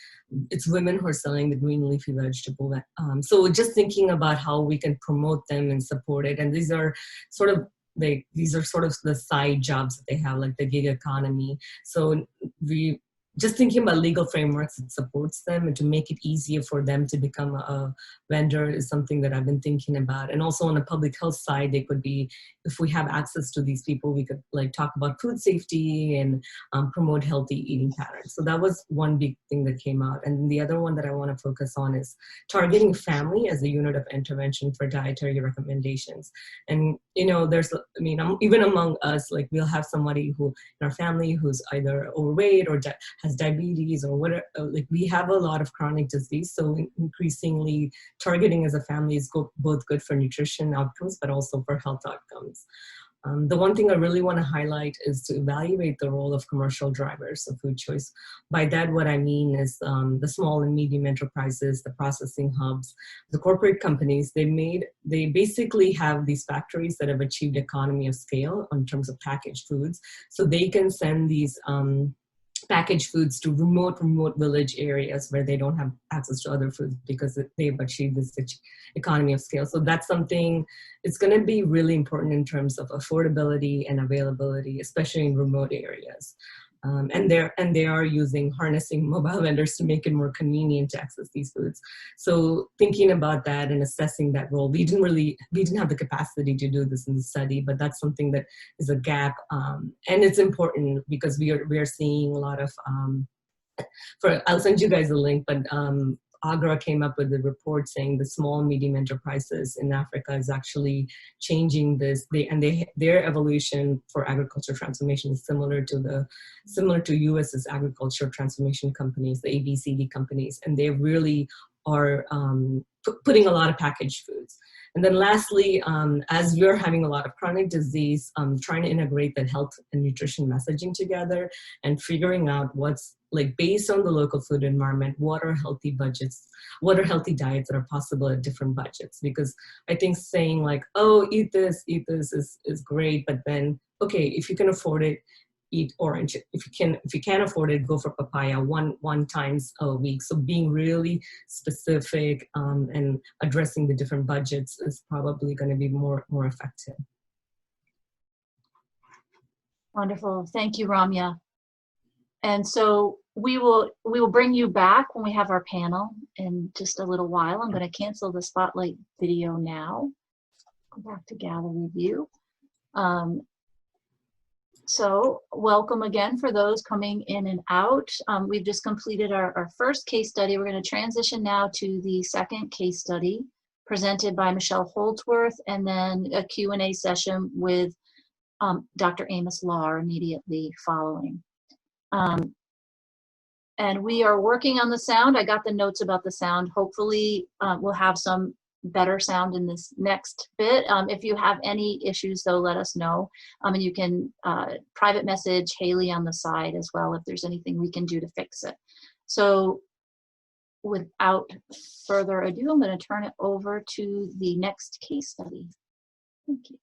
[SPEAKER 4] it's women who are selling the green leafy vegetable. So just thinking about how we can promote them and support it. And these are sort of the side jobs that they have, like the gig economy. So just thinking about legal frameworks that supports them and to make it easier for them to become a vendor is something that I've been thinking about. And also on the public health side, they could be, if we have access to these people, we could like talk about food safety and promote healthy eating patterns. So that was one big thing that came out. And the other one that I want to focus on is targeting family as a unit of intervention for dietary recommendations. And, you know, there's, I mean, even among us, like we'll have somebody who in our family who's either overweight or has diabetes or whatever, like we have a lot of chronic disease. So increasingly targeting as a family is both good for nutrition outcomes, but also for health outcomes. The one thing I really want to highlight is to evaluate the role of commercial drivers of food choice. By that, what I mean is the small and medium enterprises, the processing hubs, the corporate companies, they basically have these factories that have achieved economy of scale in terms of packaged foods. So they can send these packaged foods to remote village areas where they don't have access to other foods because they've achieved this economy of scale. So that's something, it's going to be really important in terms of affordability and availability, especially in remote areas. And they are harnessing mobile vendors to make it more convenient to access these foods. So thinking about that and assessing that role, we didn't have the capacity to do this in the study, but that's something that is a gap, and it's important because we are seeing a lot of. I'll send you guys a link, but AGRA came up with a report saying the small and medium enterprises in Africa is actually changing this. Their evolution for agriculture transformation is similar to US's agriculture transformation companies, the ABCD companies, and they really are putting a lot of packaged foods. And then lastly, as we're having a lot of chronic disease, trying to integrate that health and nutrition messaging together and figuring out what's like based on the local food environment, what are healthy budgets, what are healthy diets that are possible at different budgets? Because I think saying like, oh, eat this is great, but then, okay, if you can afford it, eat orange. If you can't afford it, go for papaya one times a week. So being really specific and addressing the different budgets is probably going to be more effective.
[SPEAKER 2] Wonderful, thank you, Ramya. And so we will bring you back when we have our panel in just a little while. I'm going to cancel the spotlight video now. Go back to gallery view. So welcome again for those coming in and out. We've just completed our first case study. We're going to transition now to the second case study presented by Michelle Holdsworth, and then a Q&A session with Dr. Amos Lahr immediately following. And we are working on the sound. I got the notes about the sound. Hopefully we'll have some better sound in this next bit. If you have any issues though, let us know. And you can private message Haley on the side as well if there's anything we can do to fix it. So without further ado, I'm going to turn it over to the next case study. Thank you.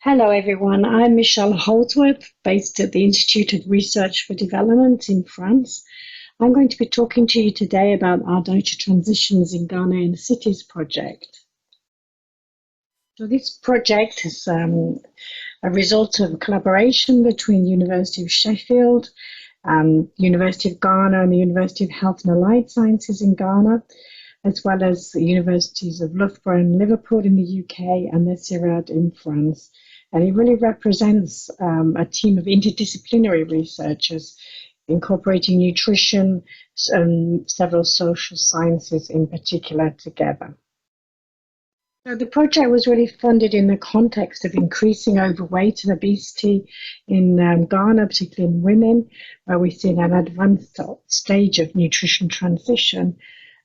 [SPEAKER 5] Hello everyone, I'm Michelle Holdsworth, based at the Institute of Research for Development in France. I'm going to be talking to you today about our Data Transitions in Ghanaian Cities project. So this project is a result of a collaboration between the University of Sheffield, University of Ghana and the University of Health and Allied Sciences in Ghana, as well as the universities of Loughborough and Liverpool in the UK and the CIRAD in France. And it really represents a team of interdisciplinary researchers incorporating nutrition and several social sciences in particular together. So the project was really funded in the context of increasing overweight and obesity in Ghana, particularly in women, where we've seen an advanced stage of nutrition transition.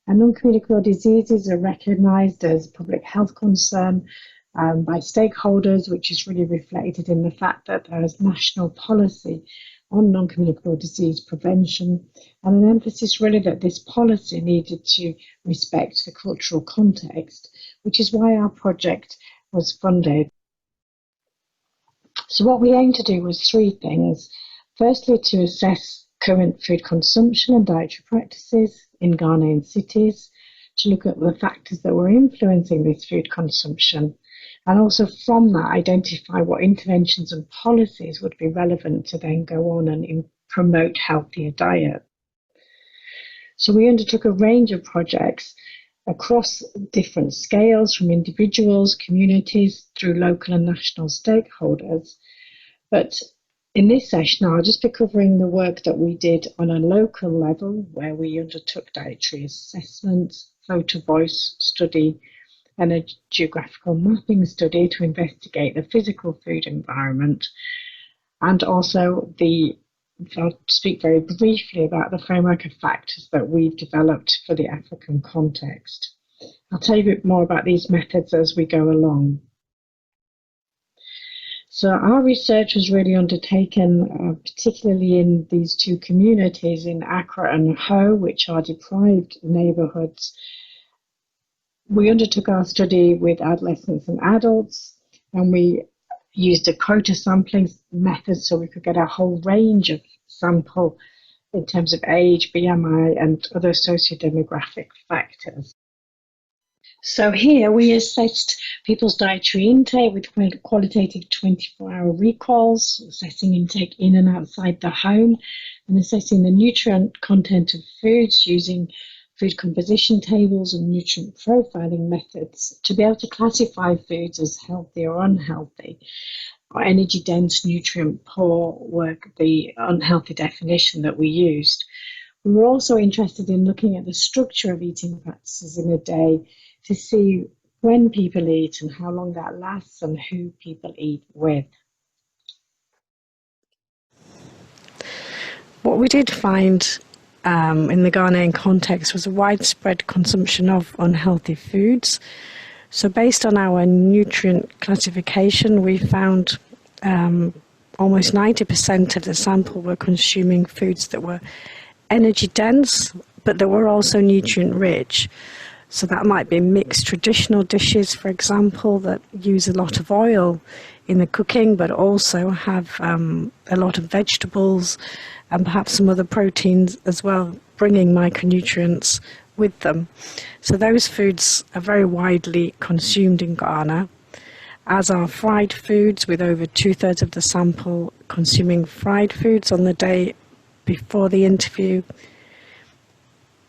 [SPEAKER 5] And non-communicable diseases are recognized as public health concern by stakeholders, which is really reflected in the fact that there is national policy on non-communicable disease prevention, and an emphasis really that this policy needed to respect the cultural context, which is why our project was funded. So what we aimed to do was three things. Firstly, to assess current food consumption and dietary practices in Ghanaian cities, to look at the factors that were influencing this food consumption, and also from that identify what interventions and policies would be relevant to then go on and promote healthier diet. So we undertook a range of projects across different scales, from individuals, communities, through local and national stakeholders. But in this session, I'll just be covering the work that we did on a local level, where we undertook dietary assessment, photo voice study, and a geographical mapping study to investigate the physical food environment, and also I'll speak very briefly about the framework of factors that we've developed for the African context. I'll tell you a bit more about these methods as we go along. So our research was really undertaken particularly in these two communities in Accra and Ho, which are deprived neighbourhoods. We undertook our study with adolescents and adults, and we used a quota sampling method so we could get a whole range of sample in terms of age, BMI, and other socio-demographic factors. So here we assessed people's dietary intake with qualitative 24-hour recalls, assessing intake in and outside the home, and assessing the nutrient content of foods using food composition tables and nutrient profiling methods to be able to classify foods as healthy or unhealthy. Or energy dense, nutrient poor were the unhealthy definition that we used. We were also interested in looking at the structure of eating practices in a day to see when people eat and how long that lasts and who people eat with. What we did find in the Ghanaian context was a widespread consumption of unhealthy foods. So based on our nutrient classification, we found almost 90% of the sample were consuming foods that were energy dense, but that were also nutrient rich. So that might be mixed traditional dishes, for example, that use a lot of oil in the cooking, but also have a lot of vegetables and perhaps some other proteins as well, bringing micronutrients with them. So those foods are very widely consumed in Ghana, as are fried foods, with over 2/3 of the sample consuming fried foods on the day before the interview.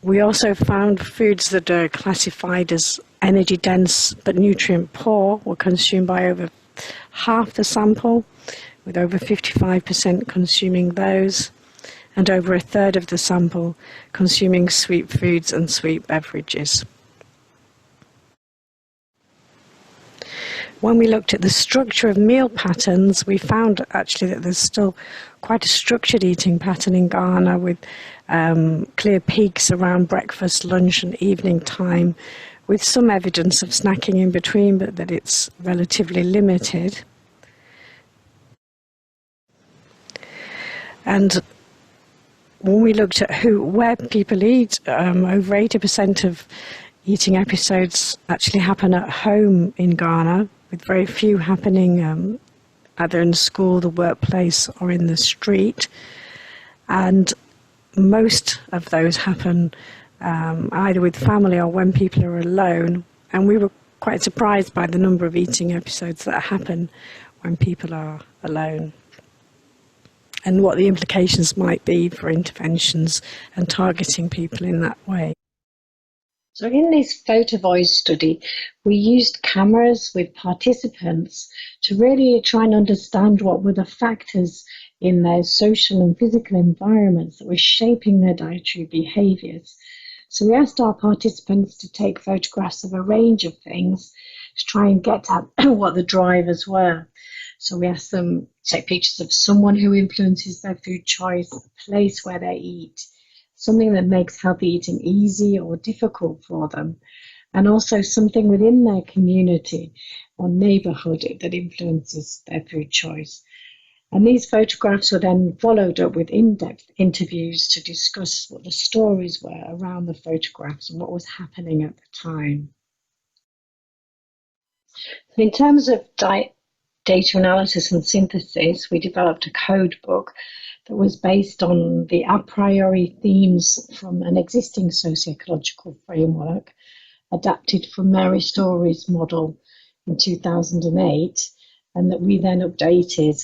[SPEAKER 5] We also found foods that are classified as energy dense but nutrient poor were consumed by over half the sample, with over 55% consuming those, and over 1/3 of the sample consuming sweet foods and sweet beverages. When we looked at the structure of meal patterns, we found actually that there's still quite a structured eating pattern in Ghana, with clear peaks around breakfast, lunch and evening time, with some evidence of snacking in between, but that it's relatively limited. And when we looked at where people eat, over 80% of eating episodes actually happen at home in Ghana, with very few happening either in school, the workplace, or in the street. And most of those happen either with family or when people are alone. And we were quite surprised by the number of eating episodes that happen when people are alone, and what the implications might be for interventions and targeting people in that way. So in this photo voice study, we used cameras with participants to really try and understand what were the factors in their social and physical environments that were shaping their dietary behaviours. So we asked our participants to take photographs of a range of things to try and get at what the drivers were. So we asked them to take pictures of someone who influences their food choice, the place where they eat, something that makes healthy eating easy or difficult for them, and also something within their community or neighbourhood that influences their food choice. And these photographs were then followed up with in-depth interviews to discuss what the stories were around the photographs and what was happening at the time. In terms of data analysis and synthesis, we developed a code book that was based on the a priori themes from an existing socio-ecological framework, adapted from Mary Story's model in 2008, and that we then updated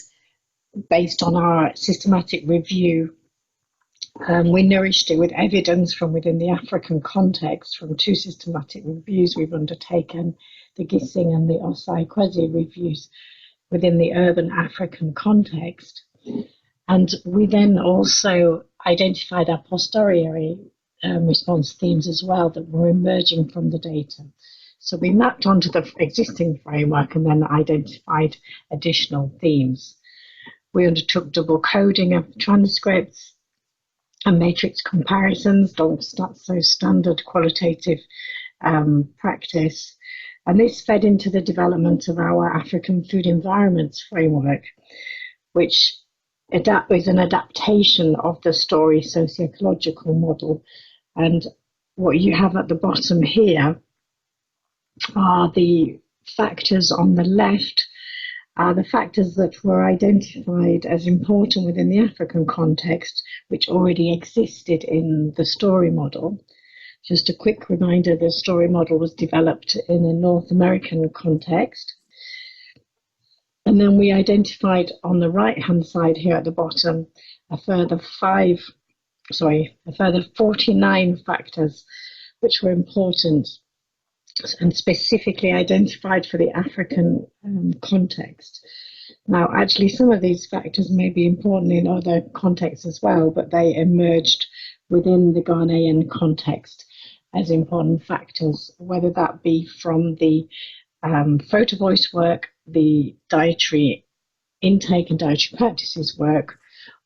[SPEAKER 5] based on our systematic review. We nourished it with evidence from within the African context from 2 systematic reviews we've undertaken, the Gissing and the Osai-Kwesi reviews within the urban African context. And we then also identified a posteriori response themes as well that were emerging from the data. So we mapped onto the existing framework and then identified additional themes. We undertook double coding of transcripts and matrix comparisons, so standard qualitative practice. And this fed into the development of our African food environments framework, which is an adaptation of the story socio-ecological model. And what you have at the bottom here are the factors on the left, the factors that were identified as important within the African context, which already existed in the story model. Just a quick reminder, the story model was developed in a North American context. And then we identified on the right-hand side here at the bottom a further 49 factors which were important and specifically identified for the African context. Now, actually, some of these factors may be important in other contexts as well, but they emerged within the Ghanaian context as important factors, whether that be from the photo voice work, the dietary intake and dietary practices work,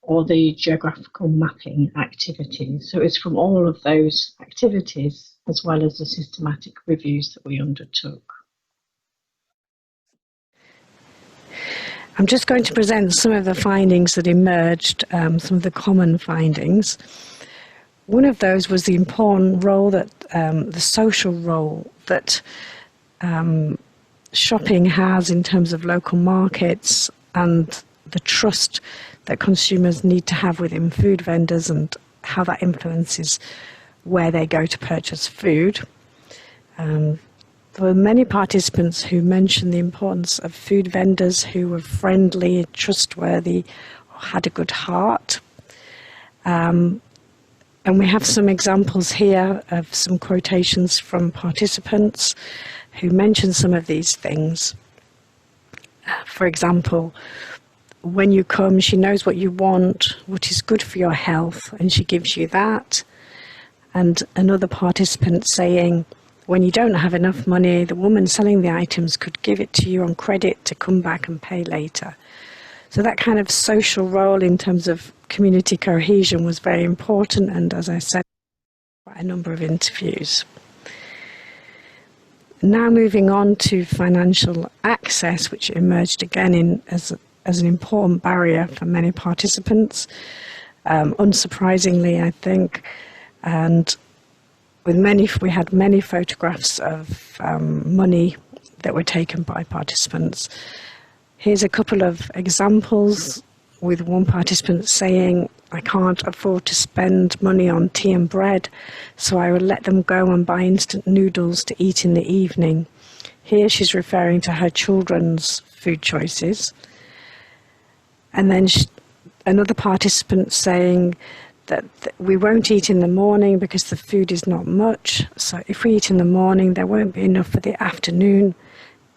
[SPEAKER 5] or the geographical mapping activities. So it's from all of those activities as well as the systematic reviews that we undertook. I'm just going to present some of the findings that emerged, some of the common findings. One of those was the important role that, the social role that shopping has in terms of local markets and the trust that consumers need to have within food vendors and how that influences where they go to purchase food. There were many participants who mentioned the importance of food vendors who were friendly, trustworthy, or had a good heart. And we have some examples here of some quotations from participants who mentioned some of these things. For example, when you come, she knows what you want, what is good for your health, and she gives you that. And another participant saying, when you don't have enough money, the woman selling the items could give it to you on credit to come back and pay later. So that kind of social role in terms of community cohesion was very important, and as I said, quite a number of interviews. Now moving on to financial access, which emerged again as an important barrier for many participants, unsurprisingly, I think. And we had many photographs of money that were taken by participants. Here's a couple of examples, with one participant saying, I can't afford to spend money on tea and bread, so I will let them go and buy instant noodles to eat in the evening. Here she's referring to her children's food choices. And then another participant saying that we won't eat in the morning because the food is not much. So if we eat in the morning, there won't be enough for the afternoon,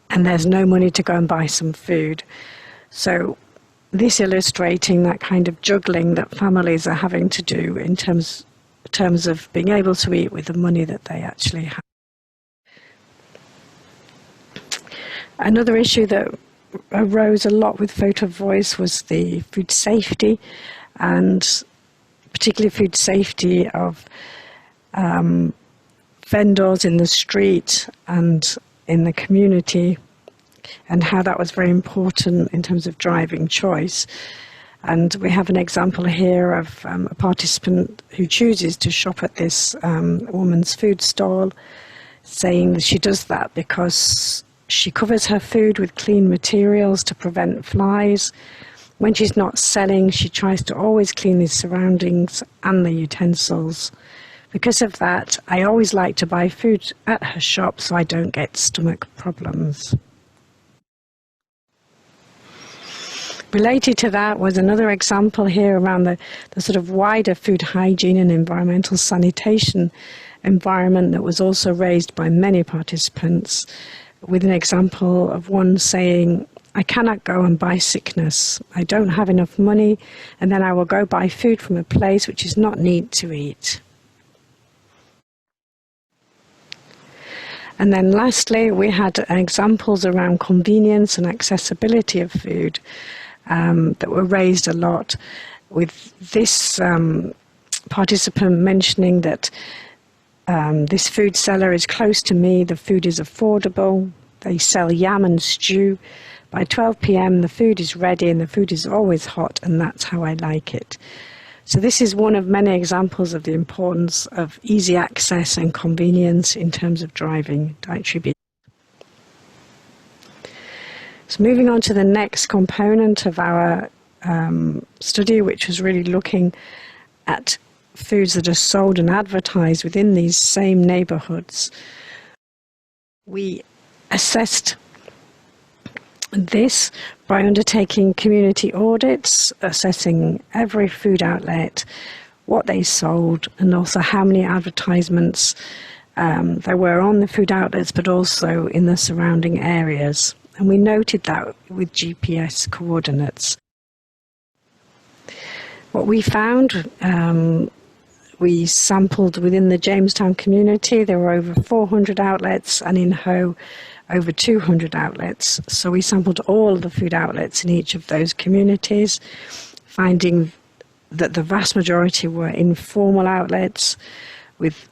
[SPEAKER 5] and there's no money to go and buy some food. So this illustrating that kind of juggling that families are having to do in terms of being able to eat with the money that they actually have. Another issue that arose a lot with photo voice was the food safety, and particularly food safety of vendors in the street and in the community, and how that was very important in terms of driving choice. And we have an example here of a participant who chooses to shop at this woman's food stall, saying that she does that because she covers her food with clean materials to prevent flies. When she's not selling, she tries to always clean the surroundings and the utensils. Because of that, I always like to buy food at her shop so I don't get stomach problems. Related to that was another example here around the sort of wider food hygiene and environmental sanitation environment that was also raised by many participants, with an example of one saying, "I cannot go and buy sickness. I don't have enough money, and then I will go buy food from a place which is not neat to eat." And then lastly, we had examples around convenience and accessibility of food that were raised a lot, with this participant mentioning that this food seller is close to me, the food is affordable, they sell yam and stew. By 12 p.m. the food is ready and the food is always hot, and that's how I like it. So this is one of many examples of the importance of easy access and convenience in terms of driving dietary behavior. So moving on to the next component of our study, which was really looking at foods that are sold and advertised within these same neighborhoods. We assessed this by undertaking community audits, assessing every food outlet, what they sold, and also how many advertisements there were on the food outlets, but also in the surrounding areas. And we noted that with GPS coordinates. What we found, we sampled within the Jamestown community. There were over 400 outlets, and in Ho, over 200 outlets. So we sampled all of the food outlets in each of those communities, finding that the vast majority were informal outlets with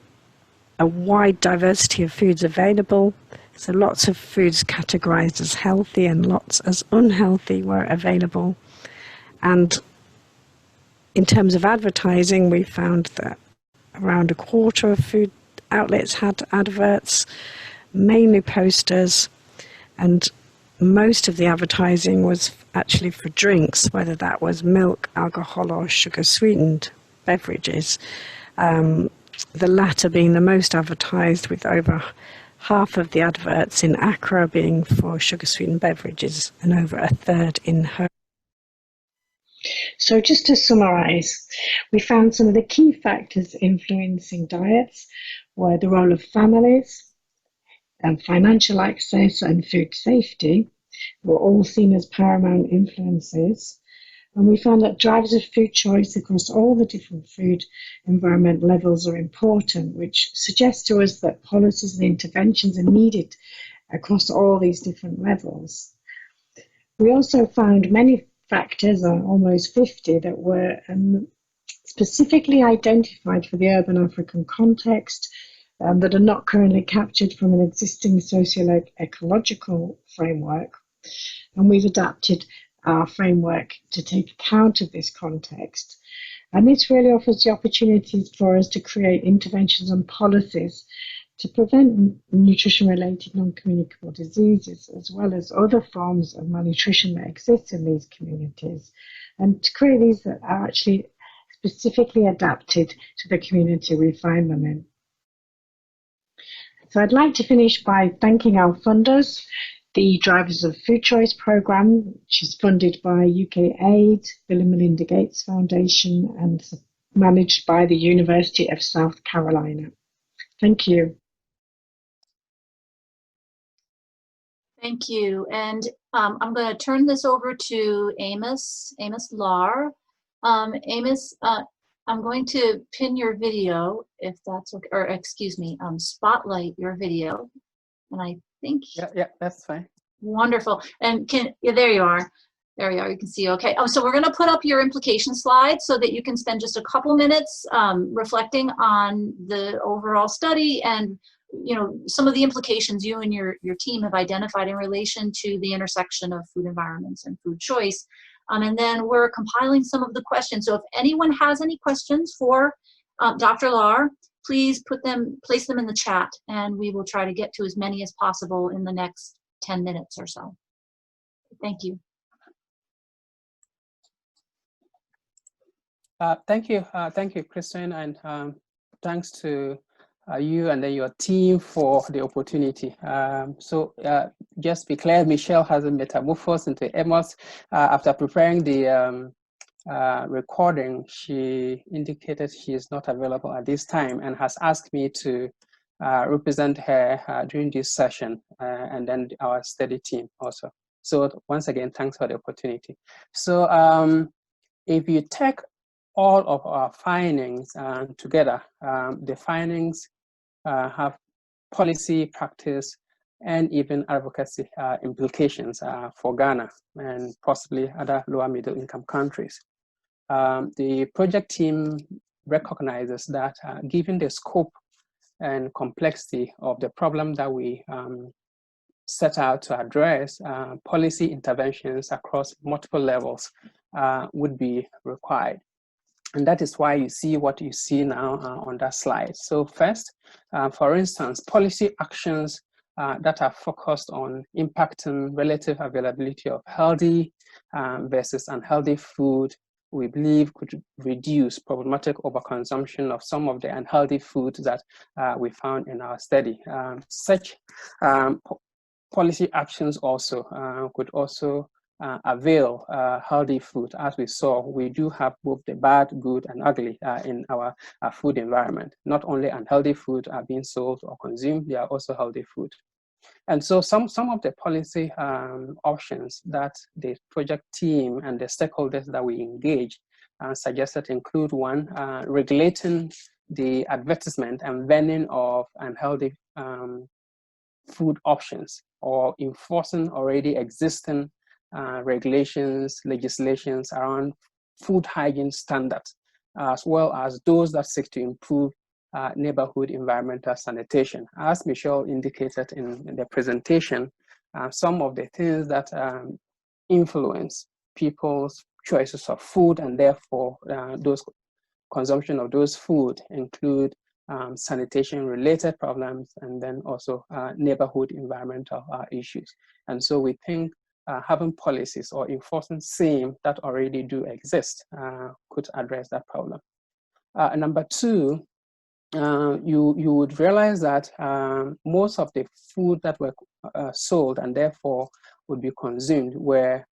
[SPEAKER 5] a wide diversity of foods available. So lots of foods categorized as healthy and lots as unhealthy were available. And in terms of advertising, we found that around a quarter of food outlets had adverts, mainly posters, and most of the advertising was actually for drinks, whether that was milk, alcohol, or sugar-sweetened beverages. The latter being the most advertised, with over half of the adverts in Accra being for sugar-sweetened beverages and over a third in Ho. So just to summarize, we found some of the key factors influencing diets were the role of families, and financial access and food safety were all seen as paramount influences. And we found that drivers of food choice across all the different food environment levels are important, which suggests to us that policies and interventions are needed across all these different levels. We also found many factors, almost 50, that were specifically identified for the urban African context, that are not currently captured from an existing socio-ecological framework. And we've adapted our framework to take account of this context. And this really offers the opportunities for us to create interventions and policies to prevent nutrition-related non-communicable diseases, as well as other forms of malnutrition that exist in these communities, and to create these that are actually specifically adapted to the community we find them in. So I'd like to finish by thanking our funders, the Drivers of Food Choice programme, which is funded by UK Aid, Bill and Melinda Gates Foundation, and managed by the University of South Carolina. Thank you.
[SPEAKER 2] Thank you. And I'm going to turn this over to Amos Lahr. Amos, I'm going to pin your video, if that's okay, or excuse me, spotlight your video. And I think
[SPEAKER 6] yeah, that's fine.
[SPEAKER 2] Wonderful. And there you are. There you are. You can see. Okay. So we're going to put up your implication slide so that you can spend just a couple minutes reflecting on the overall study and some of the implications you and your team have identified in relation to the intersection of food environments and food choice. And then we're compiling some of the questions. So if anyone has any questions for Dr. Lahr, please place them in the chat, and we will try to get to as many as possible in the next 10 minutes or so. Thank you.
[SPEAKER 6] Thank you, Kristen, and thanks to you and then your team for the opportunity. So just be clear, Michelle has a metamorphosed into Amos. After preparing the recording, she indicated she is not available at this time and has asked me to represent her during this session, and then our study team also. So once again, thanks for the opportunity. So if you take all of our findings together, the findings have policy, practice, and even advocacy implications for Ghana and possibly other lower middle income countries. The project team recognizes that given the scope and complexity of the problem that we set out to address, policy interventions across multiple levels would be required. And that is why you see what you see now on that slide. So first, for instance, policy actions that are focused on impacting relative availability of healthy versus unhealthy food, we believe could reduce problematic overconsumption of some of the unhealthy foods that we found in our study. Such policy actions also could also avail healthy food. As we saw, we do have both the bad, good, and ugly in our food environment. Not only unhealthy food are being sold or consumed, they are also healthy food. And so some of the policy options that the project team and the stakeholders that we engage suggested include one, regulating the advertisement and vending of unhealthy food options, or enforcing already existing regulations, legislations around food hygiene standards, as well as those that seek to improve neighborhood environmental sanitation. As Michelle indicated in the presentation, some of the things that influence people's choices of food and therefore those consumption of those food include sanitation-related problems and then also neighborhood environmental issues. And so we think having policies or enforcing same that already do exist could address that problem. Number two, you would realize that most of the food that were sold and therefore would be consumed were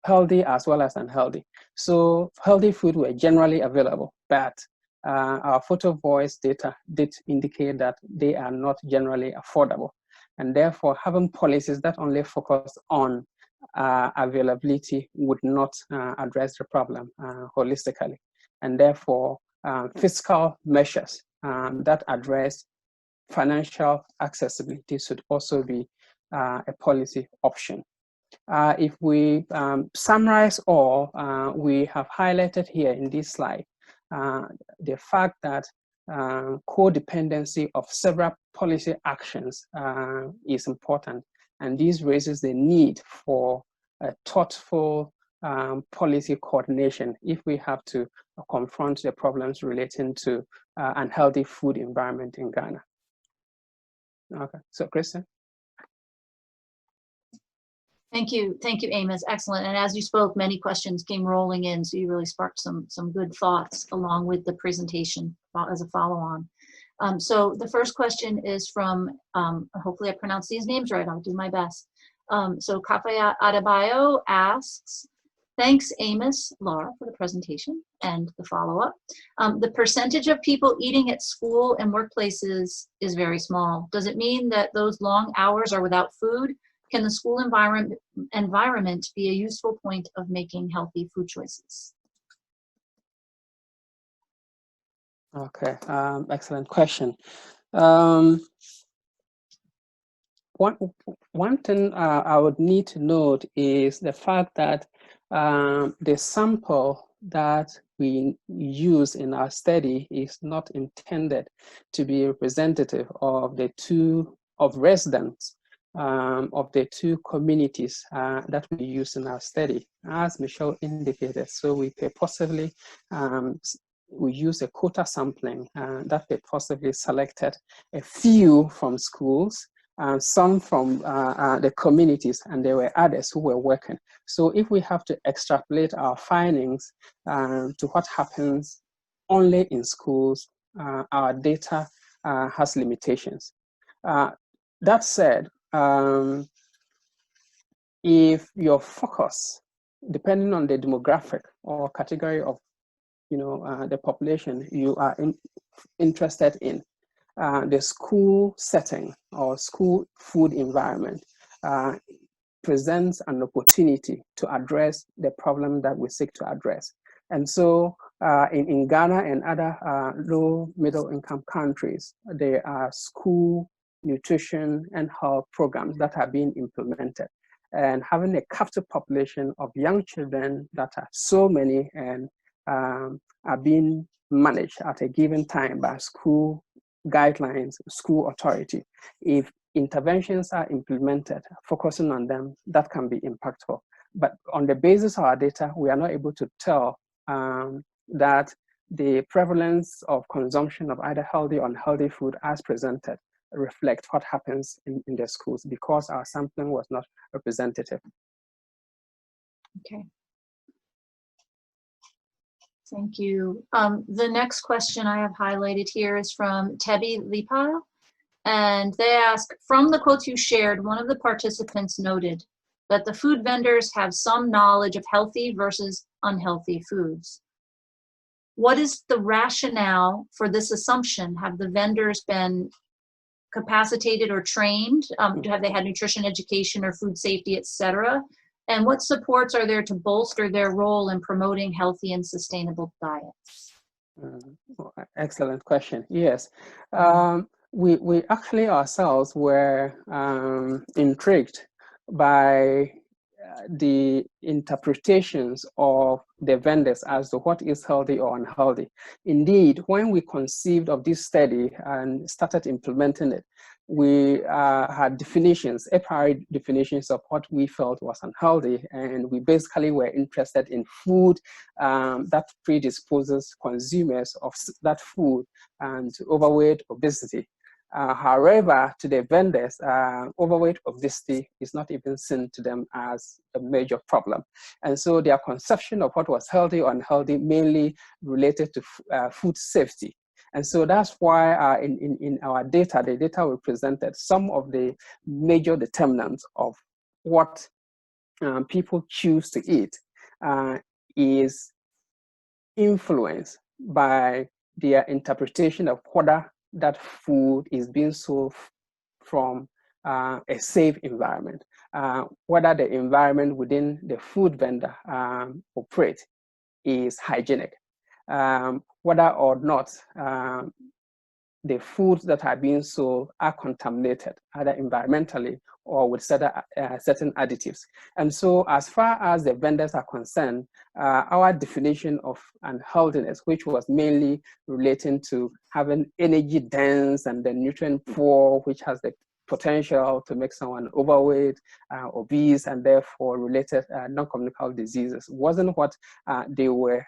[SPEAKER 6] healthy as well as unhealthy. So healthy food were generally available, but our photo voice data did indicate that they are not generally affordable. And therefore having policies that only focus on availability would not address the problem holistically. And therefore fiscal measures that address financial accessibility should also be a policy option. If we summarize all, we have highlighted here in this slide the fact that codependency of several policy actions is important, and this raises the need for a thoughtful policy coordination if we have to confront the problems relating to unhealthy food environment in Ghana. Okay, so Kristen.
[SPEAKER 2] Thank you, Amos. Excellent. And as you spoke, many questions came rolling in, so you really sparked some good thoughts along with the presentation as a follow-on. So the first question is from, hopefully I pronounced these names right, I'll do my best. So Kafaya Adebayo asks, thanks Amos, Laura, for the presentation and the follow-up. The percentage of people eating at school and workplaces is very small. Does it mean that those long hours are without food? Can the school environment be a useful point of making healthy food choices?
[SPEAKER 6] Okay, excellent question. One thing I would need to note is the fact that the sample that we use in our study is not intended to be representative of the residents of the two communities that we use in our study, as Michelle indicated. So we purposely we use a quota sampling that purposely selected a few from schools, some from the communities, and there were others who were working. So if we have to extrapolate our findings to what happens only in schools, our data has limitations. That said, if your focus, depending on the demographic or category of the population you are interested in, the school setting or school food environment presents an opportunity to address the problem that we seek to address. And so in Ghana and other low middle income countries, there are school nutrition and health programs that are being implemented. And having a captive population of young children that are so many and are being managed at a given time by school guidelines, school authority. If interventions are implemented, focusing on them, that can be impactful. But on the basis of our data, we are not able to tell that the prevalence of consumption of either healthy or unhealthy food as presented reflect what happens in the schools because our sampling was not representative.
[SPEAKER 2] Okay. Thank you. The next question I have highlighted here is from Tebi Lipal, and they ask, from the quotes you shared, one of the participants noted that the food vendors have some knowledge of healthy versus unhealthy foods. What is the rationale for this assumption? Have the vendors been capacitated or trained? Have they had nutrition education or food safety, etc.? And what supports are there to bolster their role in promoting healthy and sustainable diets?
[SPEAKER 6] Excellent question. Yes. We actually ourselves were intrigued by the interpretations of the vendors as to what is healthy or unhealthy. Indeed, when we conceived of this study and started implementing it, we had definitions, a priori definitions of what we felt was unhealthy, and we basically were interested in food that predisposes consumers of that food and overweight, obesity. However, to the vendors, overweight, obesity is not even seen to them as a major problem. And so their conception of what was healthy or unhealthy mainly related to food safety. And so that's why in our data, the data we presented, some of the major determinants of what people choose to eat is influenced by their interpretation of whether that food is being sold from a safe environment, whether the environment within the food vendor operates is hygienic, whether or not the foods that are being sold are contaminated, either environmentally or with certain additives. And so as far as the vendors are concerned, our definition of unhealthiness, which was mainly relating to having energy dense and then nutrient poor, which has the potential to make someone overweight, obese, and therefore related non-communicable diseases, wasn't what they were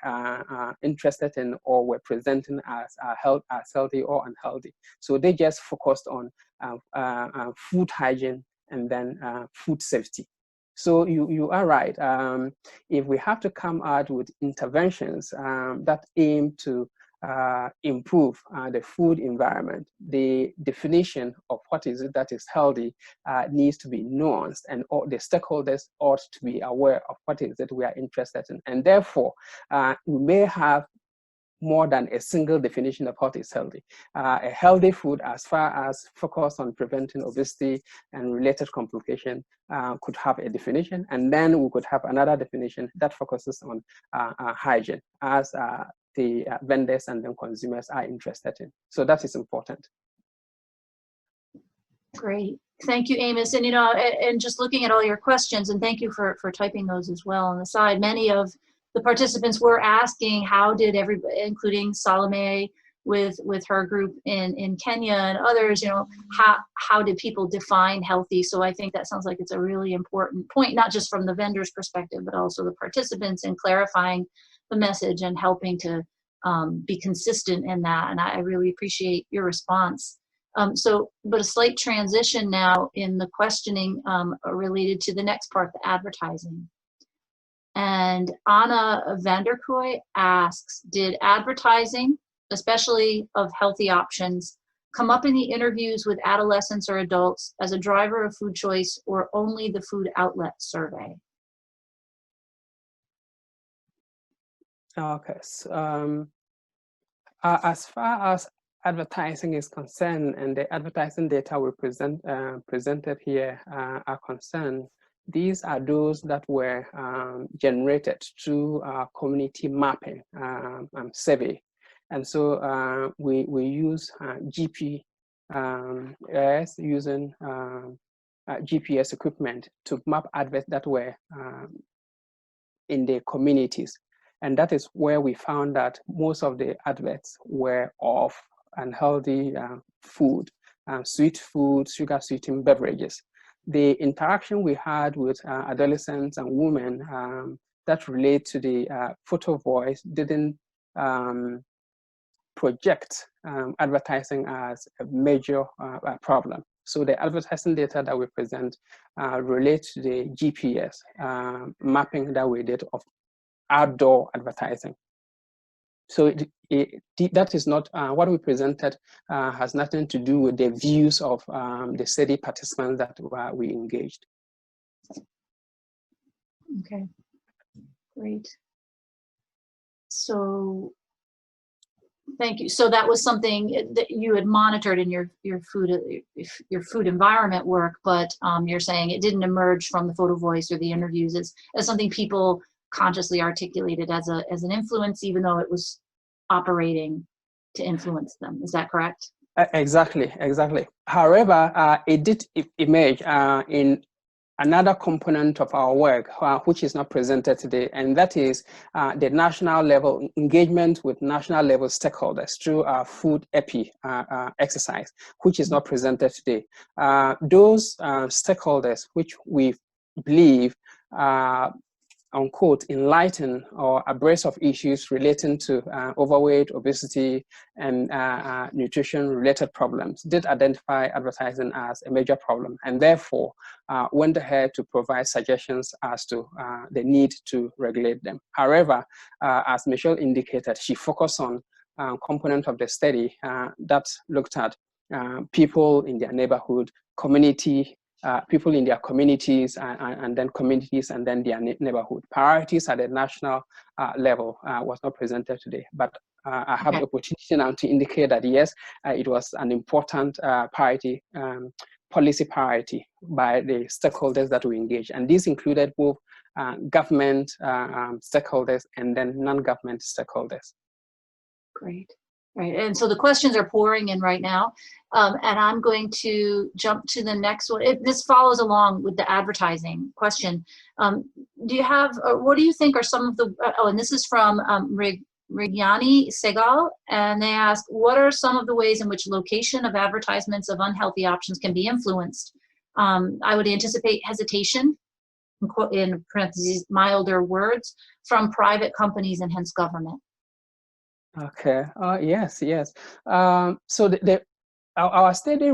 [SPEAKER 6] interested in or were presenting as healthy or unhealthy. So they just focused on food hygiene and then food safety. So you are right. If we have to come out with interventions that aim to improve the food environment, the definition of what is it that is healthy needs to be nuanced, and all the stakeholders ought to be aware of what is it we are interested in. And therefore, we may have more than a single definition of what is healthy. A healthy food, as far as focus on preventing obesity and related complications, could have a definition, and then we could have another definition that focuses on hygiene, as the vendors and then consumers are interested in. So that is important.
[SPEAKER 2] Great. Thank you, Amos. And, and just looking at all your questions, and thank you for typing those as well on the side. Many of the participants were asking, how did everybody, including Salome with her group in Kenya and others, how did people define healthy? So I think that sounds like it's a really important point, not just from the vendor's perspective, but also the participants in clarifying the message and helping to be consistent in that. And I really appreciate your response. But a slight transition now in the questioning related to the next part, the advertising. And Anna Vanderkooy asks, did advertising, especially of healthy options, come up in the interviews with adolescents or adults as a driver of food choice or only the food outlet survey?
[SPEAKER 6] Okay, so, as far as advertising is concerned and the advertising data we presented here are concerned, these are those that were generated through community mapping survey. And so we use GPS using GPS equipment to map adverts that were in the communities. And that is where we found that most of the adverts were of unhealthy food, sweet food, sugar sweetened beverages. The interaction we had with adolescents and women that relate to the photo voice didn't project advertising as a major problem. So the advertising data that we present relates to the GPS mapping that we did of outdoor advertising. So that is not, what we presented has nothing to do with the views of the study participants that we engaged.
[SPEAKER 2] Okay, great. So thank you. So that was something that you had monitored in your food environment work, but you're saying it didn't emerge from the photo voice or the interviews as something people consciously articulated as an influence, even though it was operating to influence them. Is that correct?
[SPEAKER 6] Exactly. However, it did emerge in another component of our work, which is not presented today, and that is the national level engagement with national level stakeholders through our food epi exercise, which is not presented today. Those stakeholders, which we believe unquote, enlighten or abreast of issues relating to overweight, obesity, and nutrition-related problems, did identify advertising as a major problem, and therefore went ahead to provide suggestions as to the need to regulate them. However, as Michelle indicated, she focused on component of the study that looked at people in their neighborhood, community, people in their communities, and then communities, and then their neighborhood. Priorities at the national level was not presented today, but I have the opportunity now to indicate that yes, it was an important priority, policy priority by the stakeholders that we engaged, and these included both government stakeholders and then non-government stakeholders.
[SPEAKER 2] Great. Right, and so the questions are pouring in right now, and I'm going to jump to the next one. This follows along with the advertising question. Do you have, what do you think are some of the, and this is from Rigyani Segal, and they ask, what are some of the ways in which location of advertisements of unhealthy options can be influenced? I would anticipate hesitation, in parentheses, milder words, from private companies and hence government.
[SPEAKER 6] Okay. Yes. So our study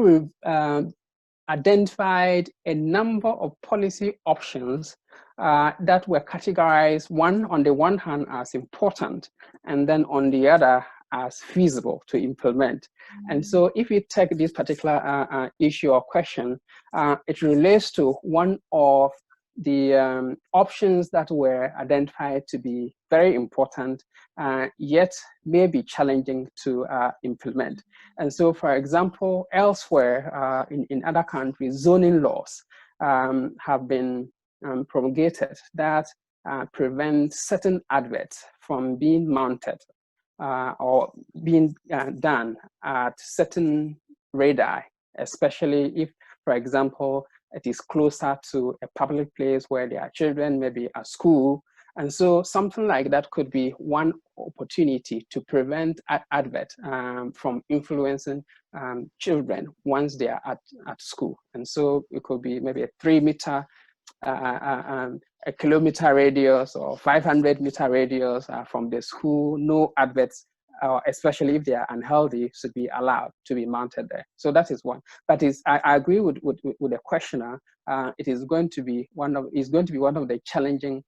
[SPEAKER 6] identified a number of policy options that were categorized, on the one hand as important, and then on the other as feasible to implement. And so if you take this particular issue or question, it relates to one of the options that were identified to be very important, yet may be challenging to implement. And so, for example, elsewhere in other countries, zoning laws have been promulgated that prevent certain adverts from being mounted or being done at certain radii, especially if, for example, it is closer to a public place where there are children, maybe a school. And so something like that could be one opportunity to prevent advert from influencing children once they are at school. And so it could be maybe a 3-meter, a kilometer radius or 500-meter radius from the school. No adverts, especially if they are unhealthy, should be allowed to be mounted there. So that is one. But I agree with the questioner. It is going to be one of the challenging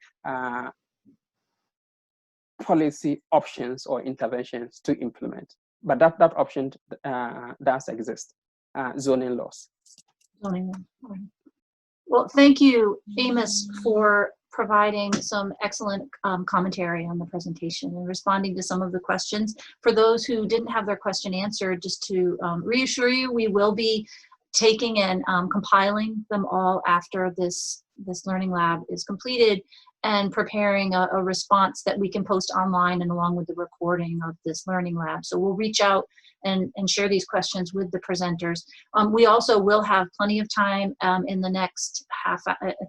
[SPEAKER 6] policy options or interventions to implement. but that option does exist, zoning laws.
[SPEAKER 2] Well, thank you, Amos, for providing some excellent commentary on the presentation and responding to some of the questions. For those who didn't have their question answered, just to reassure you, we will be taking and compiling them all after this Learning Lab is completed, and preparing a response that we can post online and along with the recording of this Learning Lab. So we'll reach out and share these questions with the presenters. We also will have plenty of time in the next at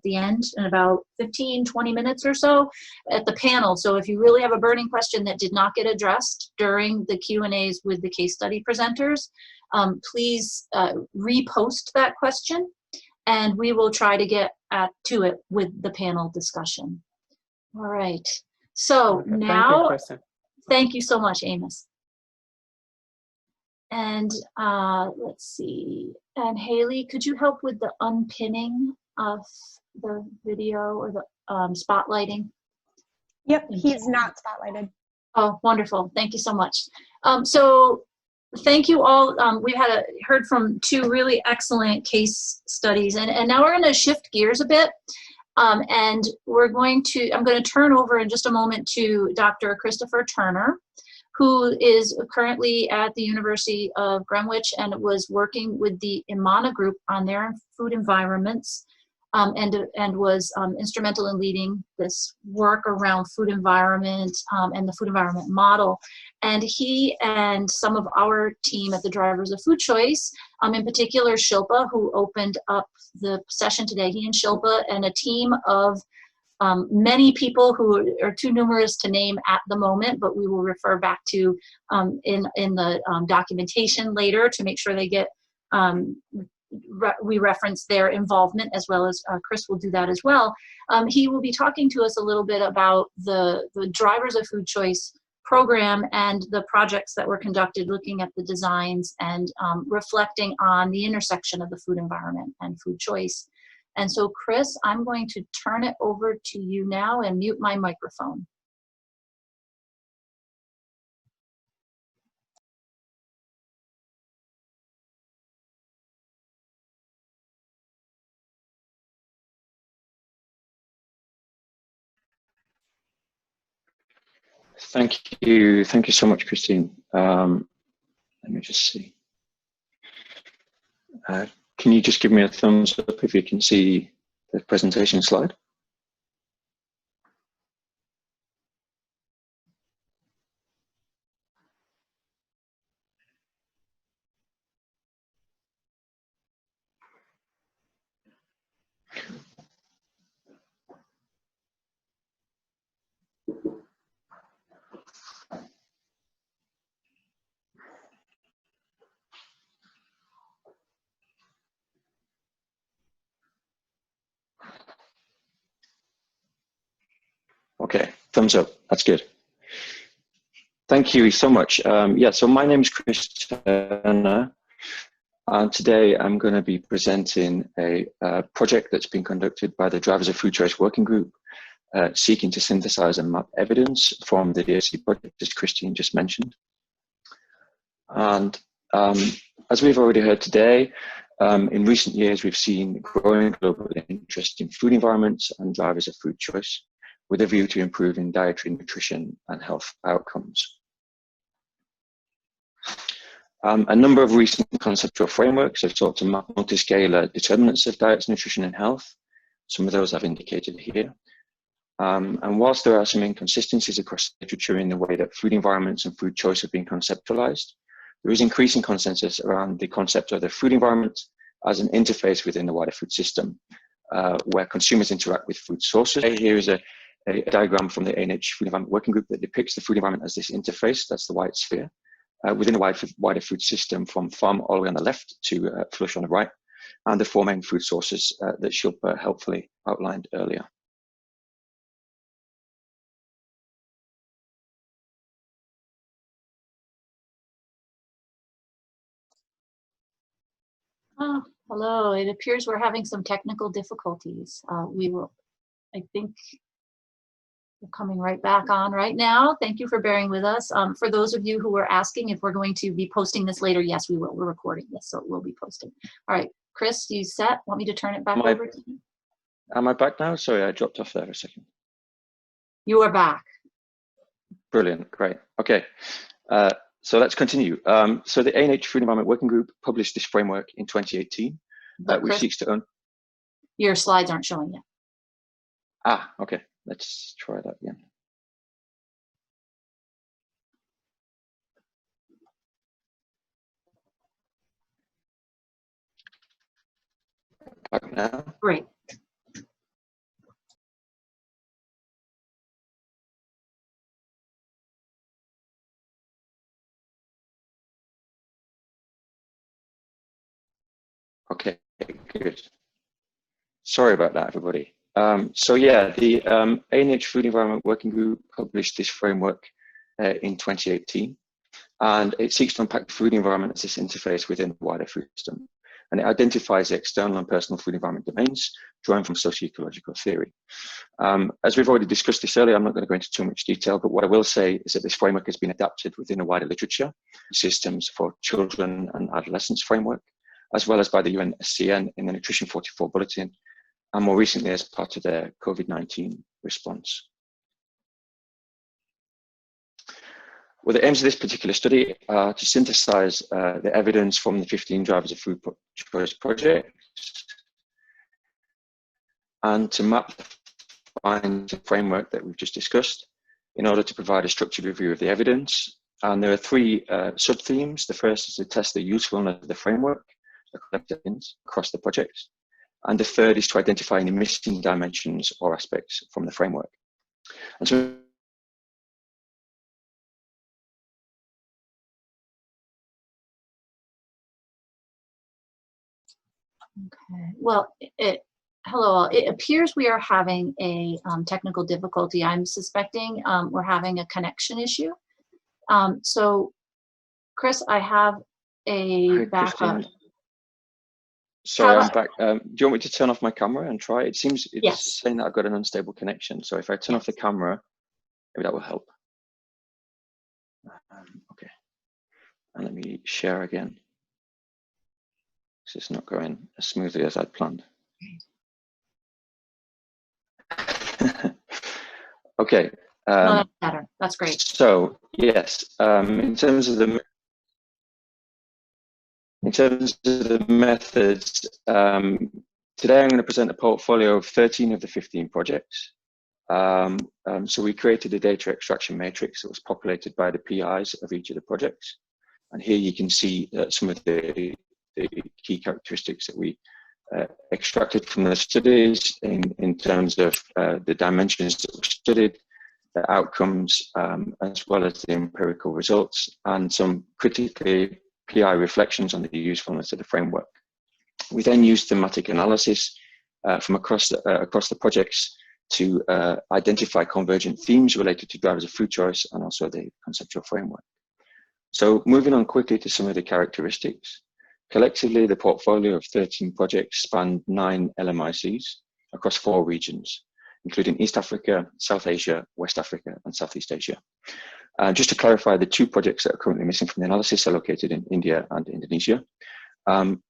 [SPEAKER 2] the end, in about 15-20 minutes or so at the panel. So if you really have a burning question that did not get addressed during the Q&As with the case study presenters, please repost that question, and we will try to get to it with the panel discussion. All right, so
[SPEAKER 6] Okay,
[SPEAKER 2] now,
[SPEAKER 6] thank you
[SPEAKER 2] so much, Amos. And let's see, and Haley, could you help with the unpinning of the video or the spotlighting?
[SPEAKER 1] Yep, he's not spotlighted.
[SPEAKER 2] Oh, wonderful, thank you so much. So thank you all. We've heard from two really excellent case studies, and now we're going to shift gears a bit. And I'm going to turn over in just a moment to Dr. Christopher Turner, who is currently at the University of Greenwich and was working with the Imana group on their food environments, and was instrumental in leading this work around food environment and the food environment model. And he and some of our team at the Drivers of Food Choice, in particular Shilpa, who opened up the session today, he and Shilpa and a team of many people who are too numerous to name at the moment, but we will refer back to in the documentation later to make sure they get we reference their involvement, as well as Chris will do that as well. He will be talking to us a little bit about the Drivers of Food Choice program and the projects that were conducted, looking at the designs and reflecting on the intersection of the food environment and food choice. And so, Chris, I'm going to turn it over to you now and mute my microphone.
[SPEAKER 7] Thank you so much, Christine. Let me just see. Can you just give me a thumbs up if you can see the presentation slide? Okay, thumbs up, that's good. Thank you so much. Yeah, so my name is Chris Turner, and today I'm going to be presenting a project that's been conducted by the Drivers of Food Choice Working Group, seeking to synthesize and map evidence from the DSC project, as Christine just mentioned. And as we've already heard today, in recent years, we've seen growing global interest in food environments and drivers of food choice, with a view to improving dietary nutrition and health outcomes. A number of recent conceptual frameworks have sought to map multi-scalar determinants of diets, nutrition, and health. Some of those I've indicated here. And whilst there are some inconsistencies across the literature in the way that food environments and food choice have been conceptualized, there is increasing consensus around the concept of the food environment as an interface within the wider food system, where consumers interact with food sources. Here is a diagram from the ANH Food Environment Working Group that depicts the food environment as this interface, that's the white sphere, within a wider food system, from farm all the way on the left to flush on the right, and the four main food sources that Shilpa helpfully outlined earlier.
[SPEAKER 2] Oh, hello, it appears we're having some technical difficulties. We will, I think, We're coming right back on right now. Thank you for bearing with us. For those of you who were asking if we're going to be posting this later, yes, we will. We're recording this, so it will be posted. All right, Chris, you set? Want me to turn it back over to you?
[SPEAKER 7] Am I back now? Sorry, I dropped off there a second.
[SPEAKER 2] You are back.
[SPEAKER 7] Brilliant, great. Okay, so let's continue. So the ANH Food Environment Working Group published this framework in 2018, which
[SPEAKER 2] Chris,
[SPEAKER 7] seeks to own.
[SPEAKER 2] Your slides aren't showing yet.
[SPEAKER 7] Ah, okay, let's try that again. Back now.
[SPEAKER 2] Great.
[SPEAKER 7] Okay, good. Sorry about that, everybody. So yeah, the ANH Food Environment Working Group published this framework in 2018, and it seeks to unpack the food environment as this interface within the wider food system. And it identifies the external and personal food environment domains drawn from socio-ecological theory. As we've already discussed this earlier, I'm not going to go into too much detail, but what I will say is that this framework has been adapted within a wider literature, Systems for Children and Adolescents framework, as well as by the UNSCN in the Nutrition 44 Bulletin, and more recently as part of their COVID-19 response. Well, the aims of this particular study are to synthesize the evidence from the 15 drivers of food choice projects and to map the framework that we've just discussed in order to provide a structured review of the evidence. And there are three sub-themes. The first is to test the usefulness of the framework across the projects. And the third is to identify any missing dimensions or aspects from the framework. And so
[SPEAKER 2] Okay. Well, hello. It appears we are having a technical difficulty. I'm suspecting we're having a connection issue. So, Chris, I have a backup.
[SPEAKER 7] Sorry, I'm back. Do you want me to turn off my camera and try? It seems it's
[SPEAKER 2] yes.
[SPEAKER 7] saying that I've got an unstable connection. So if I turn off the camera, maybe that will help. Okay. And let me share again. It's not going as smoothly as I'd planned. Okay.
[SPEAKER 2] No, that's better. That's great.
[SPEAKER 7] So yes, in terms of the methods, today I'm going to present a portfolio of 13 of the 15 projects. So we created a data extraction matrix that was populated by the PIs of each of the projects. And here you can see some of the key characteristics that we extracted from the studies in terms of the dimensions that were studied, the outcomes, as well as the empirical results, and some critically PI reflections on the usefulness of the framework. We then used thematic analysis from across the projects to identify convergent themes related to drivers of food choice and also the conceptual framework. So moving on quickly to some of the characteristics. Collectively, the portfolio of 13 projects spanned 9 LMICs across 4 regions, including East Africa, South Asia, West Africa, and Southeast Asia. Just to clarify, the 2 projects that are currently missing from the analysis are located in India and Indonesia.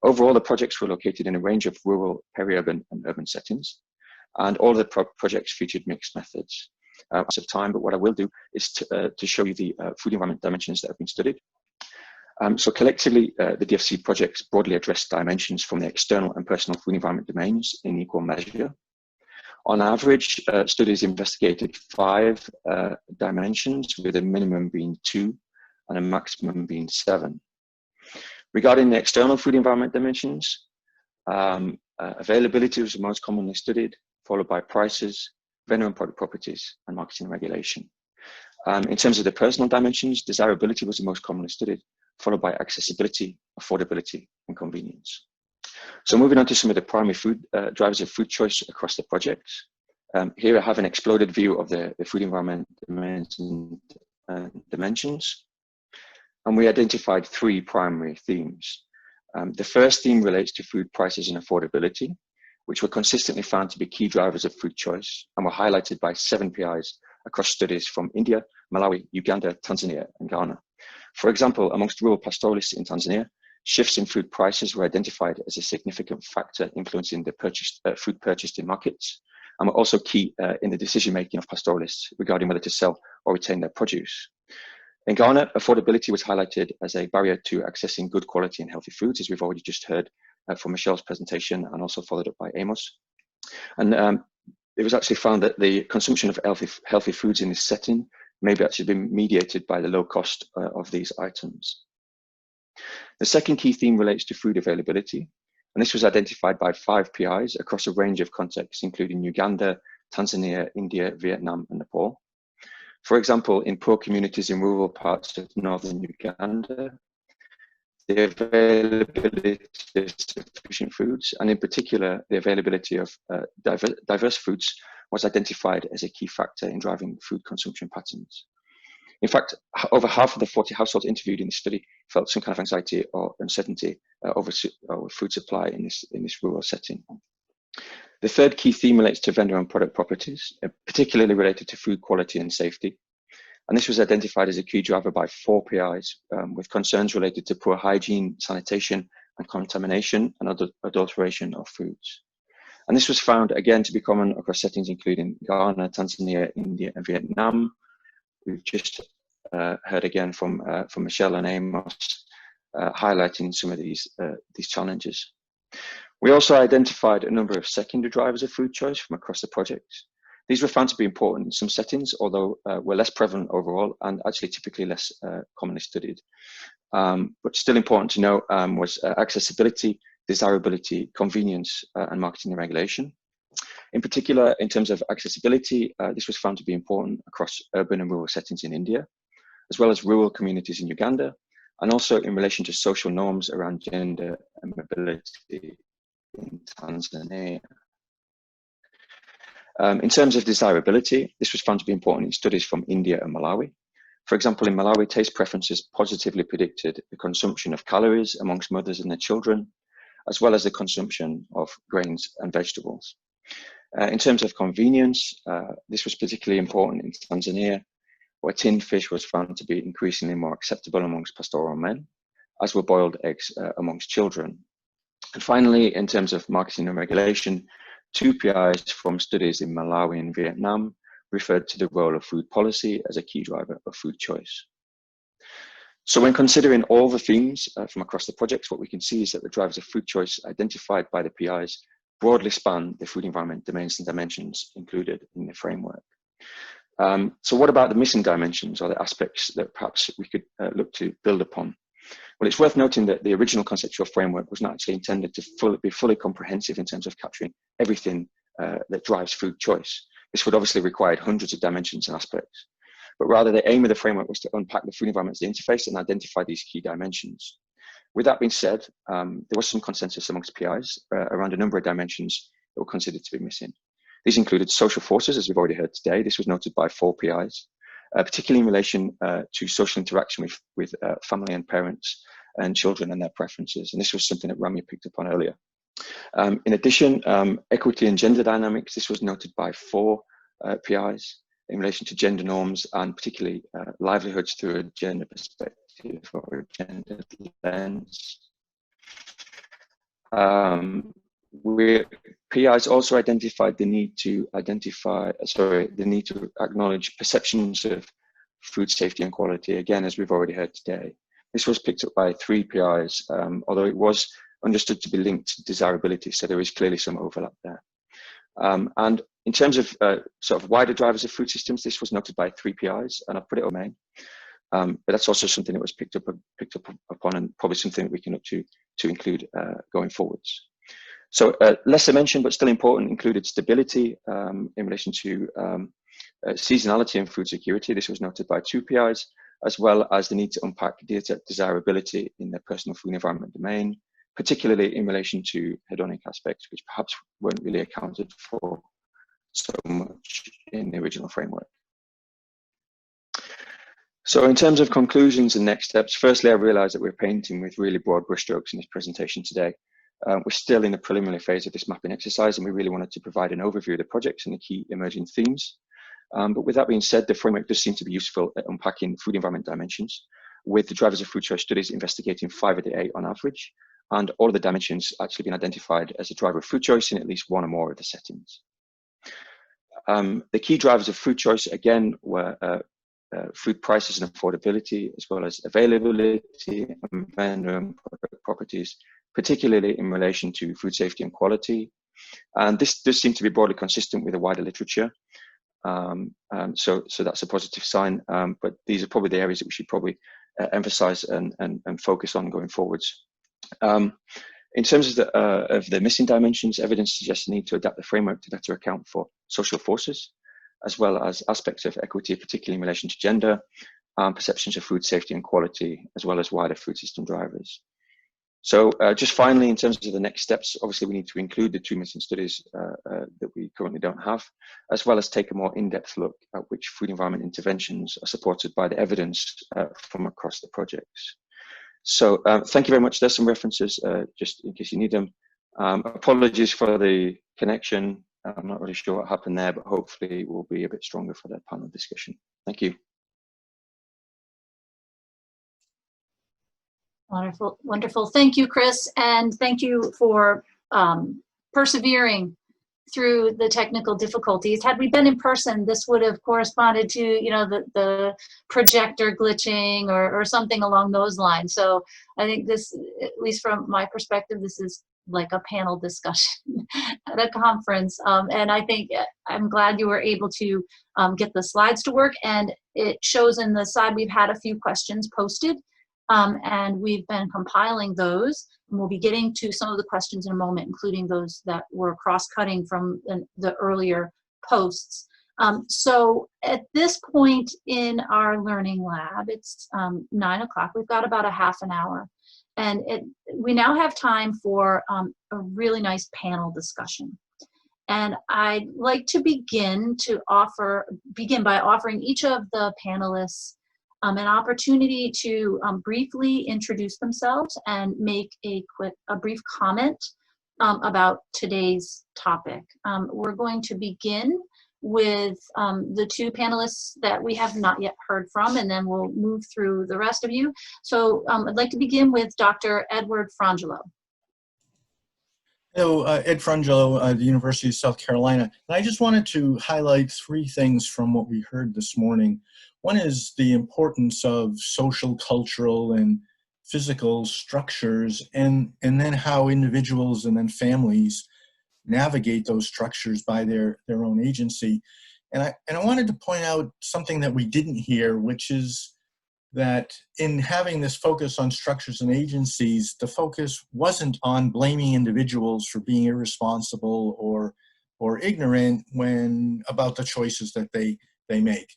[SPEAKER 7] Overall, the projects were located in a range of rural, peri-urban, and urban settings, and all of the projects featured mixed methods. Lots of time, but what I will do is to show you the food environment dimensions that have been studied. So collectively, the DFC projects broadly address dimensions from the external and personal food environment domains in equal measure. On average, studies investigated 5 dimensions, with a minimum being 2 and a maximum being 7. Regarding the external food environment dimensions, availability was the most commonly studied, followed by prices, vendor and product properties, and marketing regulation. In terms of the personal dimensions, desirability was the most commonly studied, followed by accessibility, affordability, and convenience. So moving on to some of the primary food drivers of food choice across the projects. Here I have an exploded view of the food environment dimensions. And we identified 3 primary themes. The first theme relates to food prices and affordability, which were consistently found to be key drivers of food choice and were highlighted by 7 PIs across studies from India, Malawi, Uganda, Tanzania, and Ghana. For example, amongst rural pastoralists in Tanzania, shifts in food prices were identified as a significant factor influencing the food purchased in markets, and were also key in the decision-making of pastoralists regarding whether to sell or retain their produce. In Ghana, affordability was highlighted as a barrier to accessing good quality and healthy foods, as we've already just heard from Michelle's presentation and also followed up by Amos. And it was actually found that the consumption of healthy foods in this setting may be actually been mediated by the low cost of these items. The second key theme relates to food availability, and this was identified by 5 PIs across a range of contexts, including Uganda, Tanzania, India, Vietnam, and Nepal. For example, in poor communities in rural parts of northern Uganda, the availability of sufficient foods, and in particular, the availability of diverse foods, was identified as a key factor in driving food consumption patterns. In fact, over half of the 40 households interviewed in the study felt some kind of anxiety or uncertainty over food supply in this rural setting. The third key theme relates to vendor and product properties, particularly related to food quality and safety. And this was identified as a key driver by 4 PIs with concerns related to poor hygiene, sanitation, and contamination and adulteration of foods. And this was found again to be common across settings including Ghana, Tanzania, India, and Vietnam. We've just heard again from Michelle and Amos highlighting some of these challenges. We also identified a number of secondary drivers of food choice from across the project. These were found to be important in some settings, although were less prevalent overall and actually typically less commonly studied. But still important to note was accessibility, desirability, convenience, and marketing and regulation. In particular, in terms of accessibility, this was found to be important across urban and rural settings in India, as well as rural communities in Uganda, and also in relation to social norms around gender and mobility in Tanzania. In terms of desirability, this was found to be important in studies from India and Malawi. For example, in Malawi, taste preferences positively predicted the consumption of calories amongst mothers and their children, as well as the consumption of grains and vegetables. In terms of convenience, this was particularly important in Tanzania, where tinned fish was found to be increasingly more acceptable amongst pastoral men, as were boiled eggs amongst children. And finally, in terms of marketing and regulation, 2 PIs from studies in Malawi and Vietnam referred to the role of food policy as a key driver of food choice. So when considering all the themes from across the projects, what we can see is that the drivers of food choice identified by the PIs broadly span the food environment domains and dimensions included in the framework. So what about the missing dimensions or the aspects that perhaps we could look to build upon? Well, it's worth noting that the original conceptual framework was not actually intended to be fully comprehensive in terms of capturing everything that drives food choice. This would obviously require hundreds of dimensions and aspects, but rather the aim of the framework was to unpack the food environment as the interface and identify these key dimensions. With that being said, there was some consensus amongst PIs around a number of dimensions that were considered to be missing. These included social forces, as we've already heard today. This was noted by 4 PIs, particularly in relation to social interaction with family and parents and children and their preferences. And this was something that Ramya picked up on earlier. In addition, equity and gender dynamics, this was noted by 4 PIs in relation to gender norms and particularly livelihoods through a gender perspective or a gender lens. PIs also identified the need to acknowledge perceptions of food safety and quality, again, as we've already heard today. This was picked up by 3 PIs, although it was understood to be linked to desirability, so there is clearly some overlap there. And in terms of sort of wider drivers of food systems, this was noted by 3 PIs, and I've put it on main. But that's also something that was picked up upon, and probably something that we can look to include going forwards. So lesser mentioned, but still important, included stability in relation to seasonality and food security. This was noted by 2 PIs, as well as the need to unpack desirability in the personal food environment domain, particularly in relation to hedonic aspects, which perhaps weren't really accounted for so much in the original framework. So in terms of conclusions and next steps, firstly, I realize that we're painting with really broad brushstrokes in this presentation today. We're still in the preliminary phase of this mapping exercise, and we really wanted to provide an overview of the projects and the key emerging themes. But with that being said, the framework does seem to be useful at unpacking food environment dimensions, with the drivers of food choice studies investigating 5 of the 8 on average, and all of the dimensions actually being identified as a driver of food choice in at least one or more of the settings. The key drivers of food choice, again, were food prices and affordability, as well as availability and vendor and product properties, particularly in relation to food safety and quality. And this does seem to be broadly consistent with the wider literature. So that's a positive sign, but these are probably the areas that we should probably emphasize and focus on going forwards. In terms of the missing dimensions, evidence suggests the need to adapt the framework to better account for social forces, as well as aspects of equity, particularly in relation to gender, perceptions of food safety and quality, as well as wider food system drivers. So just finally, in terms of the next steps, obviously we need to include the 2 missing studies that we currently don't have, as well as take a more in-depth look at which food environment interventions are supported by the evidence from across the projects. So thank you very much. There's some references just in case you need them. Apologies for the connection. I'm not really sure what happened there, but hopefully we'll be a bit stronger for that panel discussion. Thank you.
[SPEAKER 2] Wonderful, wonderful. Thank you, Chris, and thank you for persevering through the technical difficulties. Had we been in person, this would have corresponded to, you know, the projector glitching or something along those lines. So I think this, at least from my perspective, this is like a panel discussion at a conference. And I think I'm glad you were able to get the slides to work. And it shows in the side we've had a few questions posted. And we've been compiling those, and we'll be getting to some of the questions in a moment, including those that were cross-cutting from the earlier posts. So at this point in our learning lab, it's 9 o'clock. We've got about a half an hour, and we now have time for a really nice panel discussion. And I'd like to begin by offering each of the panelists an opportunity to briefly introduce themselves and make a brief comment about today's topic. We're going to begin with the 2 panelists that we have not yet heard from, and then we'll move through the rest of you. So I'd like to begin with Dr. Edward Frangelo.
[SPEAKER 8] Hello, Ed Frangelo, the University of South Carolina. And I just wanted to highlight 3 things from what we heard this morning. One is the importance of social, cultural, and physical structures, and then how individuals and then families navigate those structures by their own agency. And I wanted to point out something that we didn't hear, which is that in having this focus on structures and agencies, the focus wasn't on blaming individuals for being irresponsible or ignorant about the choices that they make.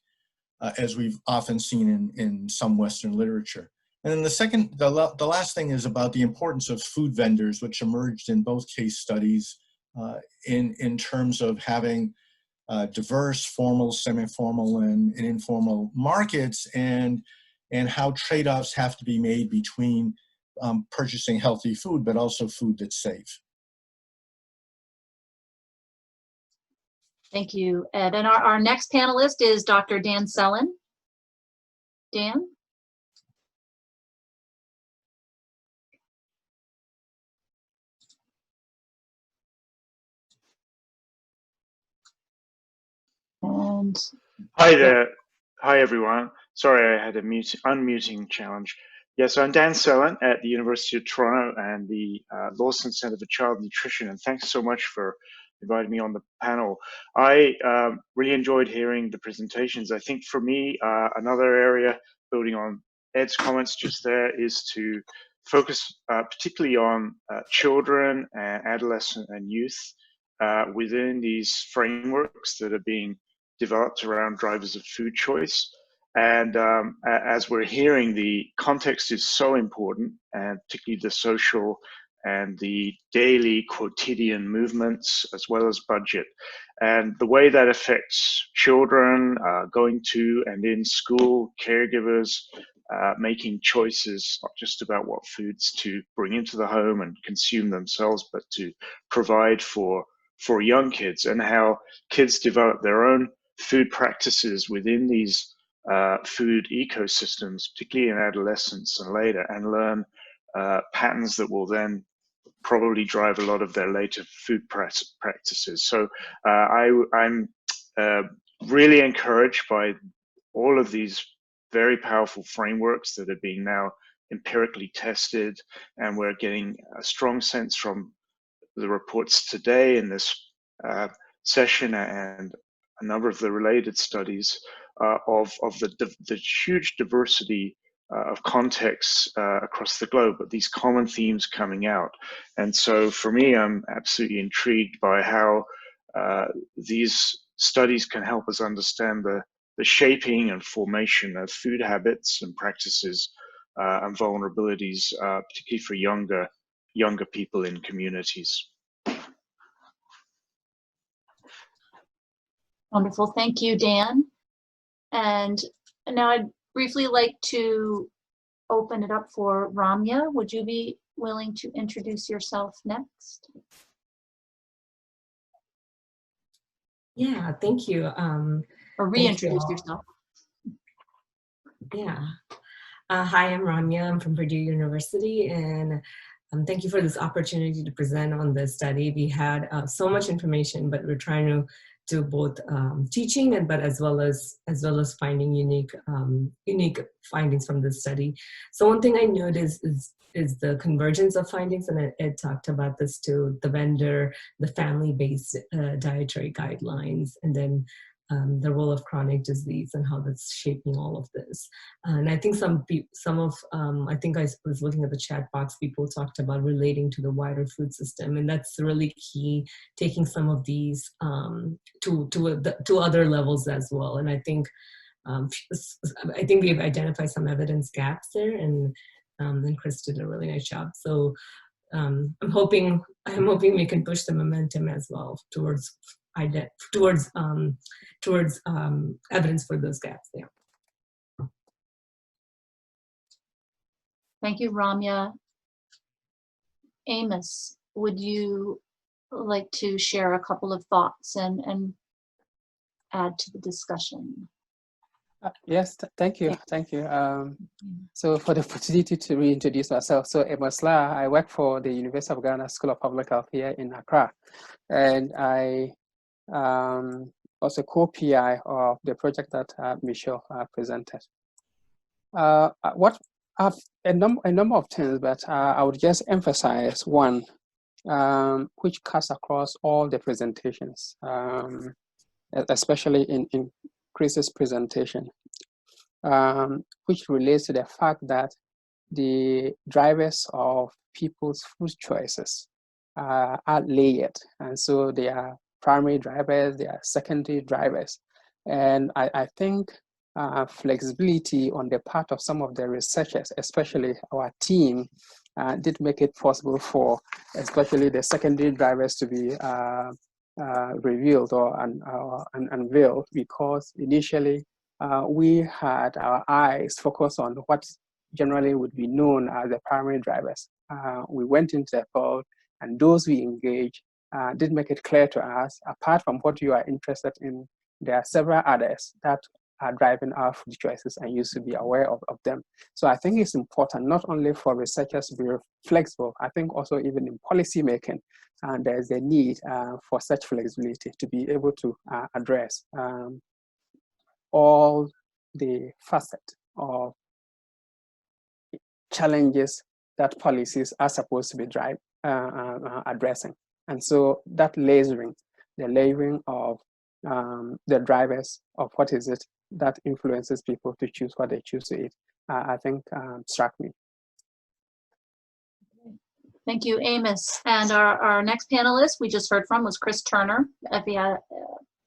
[SPEAKER 8] As we've often seen in some Western literature. And then the last thing is about the importance of food vendors, which emerged in both case studies in terms of having diverse, formal, semi-formal, and informal markets, and how trade-offs have to be made between purchasing healthy food, but also food that's safe.
[SPEAKER 2] Thank you, Ed. And our next panelist is Dr. Dan Sellen. Dan? And
[SPEAKER 9] hi there. Hi, everyone. Sorry, I had a unmuting challenge. Yes, I'm Dan Sellen at the University of Toronto and the Lawson Center for Child Nutrition, and thanks so much for inviting me on the panel. I really enjoyed hearing the presentations. I think for me, another area, building on Ed's comments just there, is to focus particularly on children and adolescent and youth within these frameworks that are being developed around drivers of food choice. And as we're hearing, the context is so important, and particularly the social and the daily quotidian movements, as well as budget. And the way that affects children going to and in school, caregivers, making choices, not just about what foods to bring into the home and consume themselves, but to provide for young kids, and how kids develop their own food practices within these food ecosystems, particularly in adolescence and later, and learn patterns that will then probably drive a lot of their later food practices. So I'm really encouraged by all of these very powerful frameworks that are being now empirically tested, and we're getting a strong sense from the reports today in this session and a number of the related studies of the huge diversity of contexts across the globe, but these common themes coming out. And so for me, I'm absolutely intrigued by how these studies can help us understand the shaping and formation of food habits and practices and vulnerabilities, particularly for younger people in communities.
[SPEAKER 2] Wonderful, thank you, Dan. And now I'd briefly like to open it up for Ramya. Would you be willing to introduce yourself next?
[SPEAKER 4] Yeah, thank you.
[SPEAKER 2] Or reintroduce yourself.
[SPEAKER 4] Yeah. Hi, I'm Ramya. I'm from Purdue University, and thank you for this opportunity to present on this study. We had so much information, but we're trying to do both teaching and as well as finding unique findings from this study. So one thing I noticed is the convergence of findings, and Ed talked about this too: the vendor, the family-based dietary guidelines, and then the role of chronic disease and how that's shaping all of this. And I think I think I was looking at the chat box, people talked about relating to the wider food system, and that's really key, taking some of these to other levels as well. And I think we've identified some evidence gaps there, and Chris did a really nice job. So I'm hoping we can push the momentum as well towards evidence for those gaps there.
[SPEAKER 2] Thank you, Ramya. Amos, would you like to share a couple of thoughts and add to the discussion?
[SPEAKER 6] Yes, thank you. So for the opportunity to reintroduce myself. So Amos La, I work for the University of Ghana School of Public Health here in Accra, and I also co-PI of the project that Michelle presented. What I've a number of things, but I would just emphasize one, which cuts across all the presentations, especially in Chris's presentation, which relates to the fact that the drivers of people's food choices are layered, and so they are primary drivers, they are secondary drivers. And I think flexibility on the part of some of the researchers, especially our team, did make it possible for especially the secondary drivers to be revealed or unveiled, because initially we had our eyes focused on what generally would be known as the primary drivers. We went into the field, and those we engaged did make it clear to us, apart from what you are interested in, there are several others that are driving our food choices, and you should be aware of them. So I think it's important not only for researchers to be flexible, I think also even in policy making, there's a need for such flexibility to be able to address all the facets of challenges that policies are supposed to be addressing. And so that layering, the layering of the drivers of what is it that influences people to choose what they choose to eat, I think struck me.
[SPEAKER 2] Thank you, Amos. And our next panelist we just heard from was Chris Turner. If you had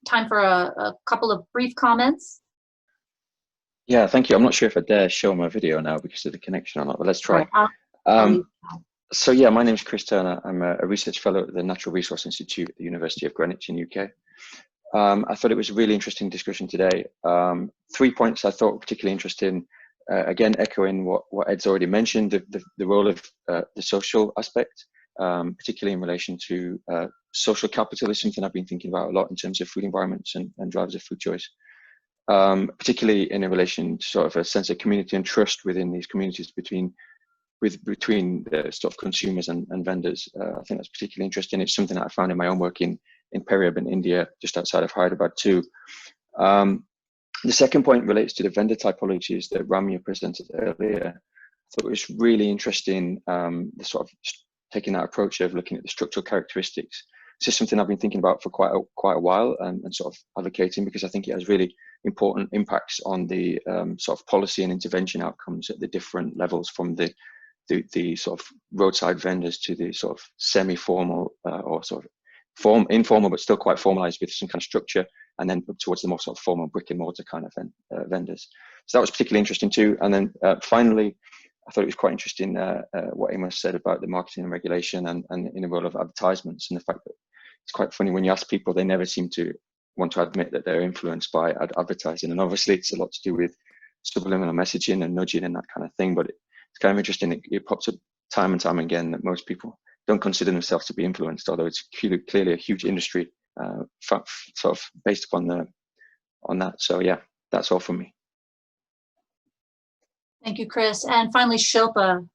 [SPEAKER 2] time for a couple of brief comments.
[SPEAKER 7] Yeah, thank you. I'm not sure if I dare show my video now because of the connection or not, but let's try. So yeah, my name is Chris Turner. I'm a research fellow at the Natural Resource Institute at the University of Greenwich in UK. I thought it was a really interesting discussion today. 3 points I thought were particularly interesting. Again, echoing what Ed's already mentioned, the role of the social aspect, particularly in relation to social capital is something I've been thinking about a lot in terms of food environments and drivers of food choice, particularly in relation to sort of a sense of community and trust within these communities between the sort of consumers and vendors. I think that's particularly interesting. It's something that I found in my own work in peri-urban India, just outside of Hyderabad too. The second point relates to the vendor typologies that Ramya presented earlier. I thought it was really interesting, the sort of taking that approach of looking at the structural characteristics. It's just something I've been thinking about for quite a while, and sort of advocating, because I think it has really important impacts on the sort of policy and intervention outcomes at the different levels, from the sort of roadside vendors to the sort of semi-formal or sort of informal but still quite formalized with some kind of structure, and then up towards the more sort of formal brick and mortar kind of vendors. So that was particularly interesting too. And then finally, I thought it was quite interesting what Amos said about the marketing and regulation and in the role of advertisements, and the fact that it's quite funny when you ask people, they never seem to want to admit that they're influenced by advertising. And obviously it's a lot to do with subliminal messaging and nudging and that kind of thing, but it's kind of interesting. It pops up time and time again that most people don't consider themselves to be influenced, although it's clearly a huge industry sort of based upon that. So yeah, that's all from me.
[SPEAKER 2] Thank you, Chris. And finally, Shilpa,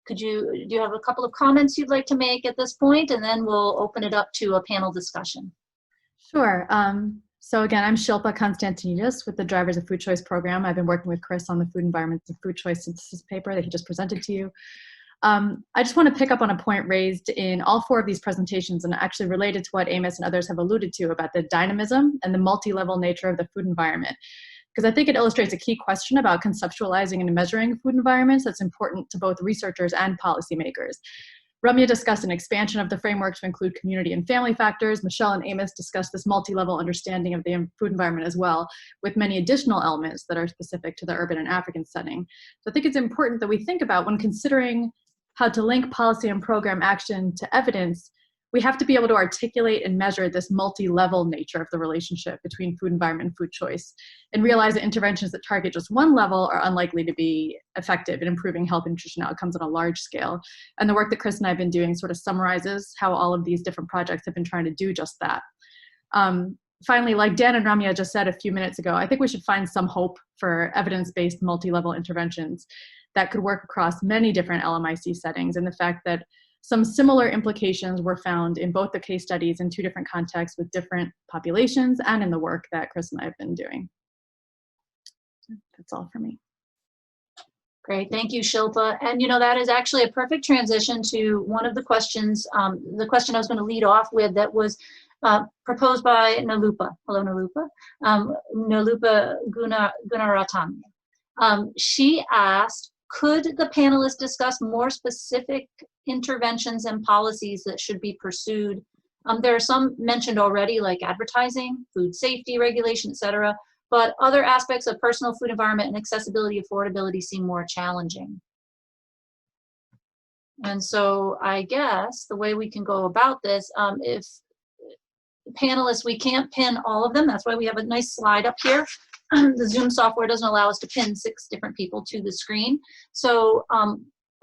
[SPEAKER 2] do you have a couple of comments you'd like to make at this point, and then we'll open it up to a panel discussion.
[SPEAKER 3] Sure. So again, I'm Shilpa Konstantinidis with the Drivers of Food Choice program. I've been working with Chris on the food environments and food choice synthesis paper that he just presented to you. I just want to pick up on a point raised in all four of these presentations, and actually related to what Amos and others have alluded to about the dynamism and the multi-level nature of the food environment, because I think it illustrates a key question about conceptualizing and measuring food environments that's important to both researchers and policymakers. Ramya discussed an expansion of the framework to include community and family factors. Michelle and Amos discussed this multi-level understanding of the food environment as well, with many additional elements that are specific to the urban and African setting. So I think it's important that we think about, when considering how to link policy and program action to evidence, we have to be able to articulate and measure this multi-level nature of the relationship between food environment and food choice, and realize that interventions that target just one level are unlikely to be effective in improving health and nutrition outcomes on a large scale. And the work that Chris and I have been doing sort of summarizes how all of these different projects have been trying to do just that. Finally, like Dan and Ramya just said a few minutes ago, I think we should find some hope for evidence-based multi-level interventions that could work across many different LMIC settings, and the fact that some similar implications were found in both the case studies in two different contexts with different populations, and in the work that Chris and I have been doing. That's all for me.
[SPEAKER 2] Great, thank you, Shilpa. And you know, that is actually a perfect transition to one of the questions, the question I was going to lead off with, that was proposed by Nalupa. Hello, Nalupa. Nalupa Gunaratana. She asked, could the panelists discuss more specific interventions and policies that should be pursued? There are some mentioned already, like advertising, food safety regulation, etc., but other aspects of personal food environment and accessibility, affordability seem more challenging. And so I guess the way we can go about this, if panelists, we can't pin all of them, that's why we have a nice slide up here. The Zoom software doesn't allow us to pin 6 different people to the screen. So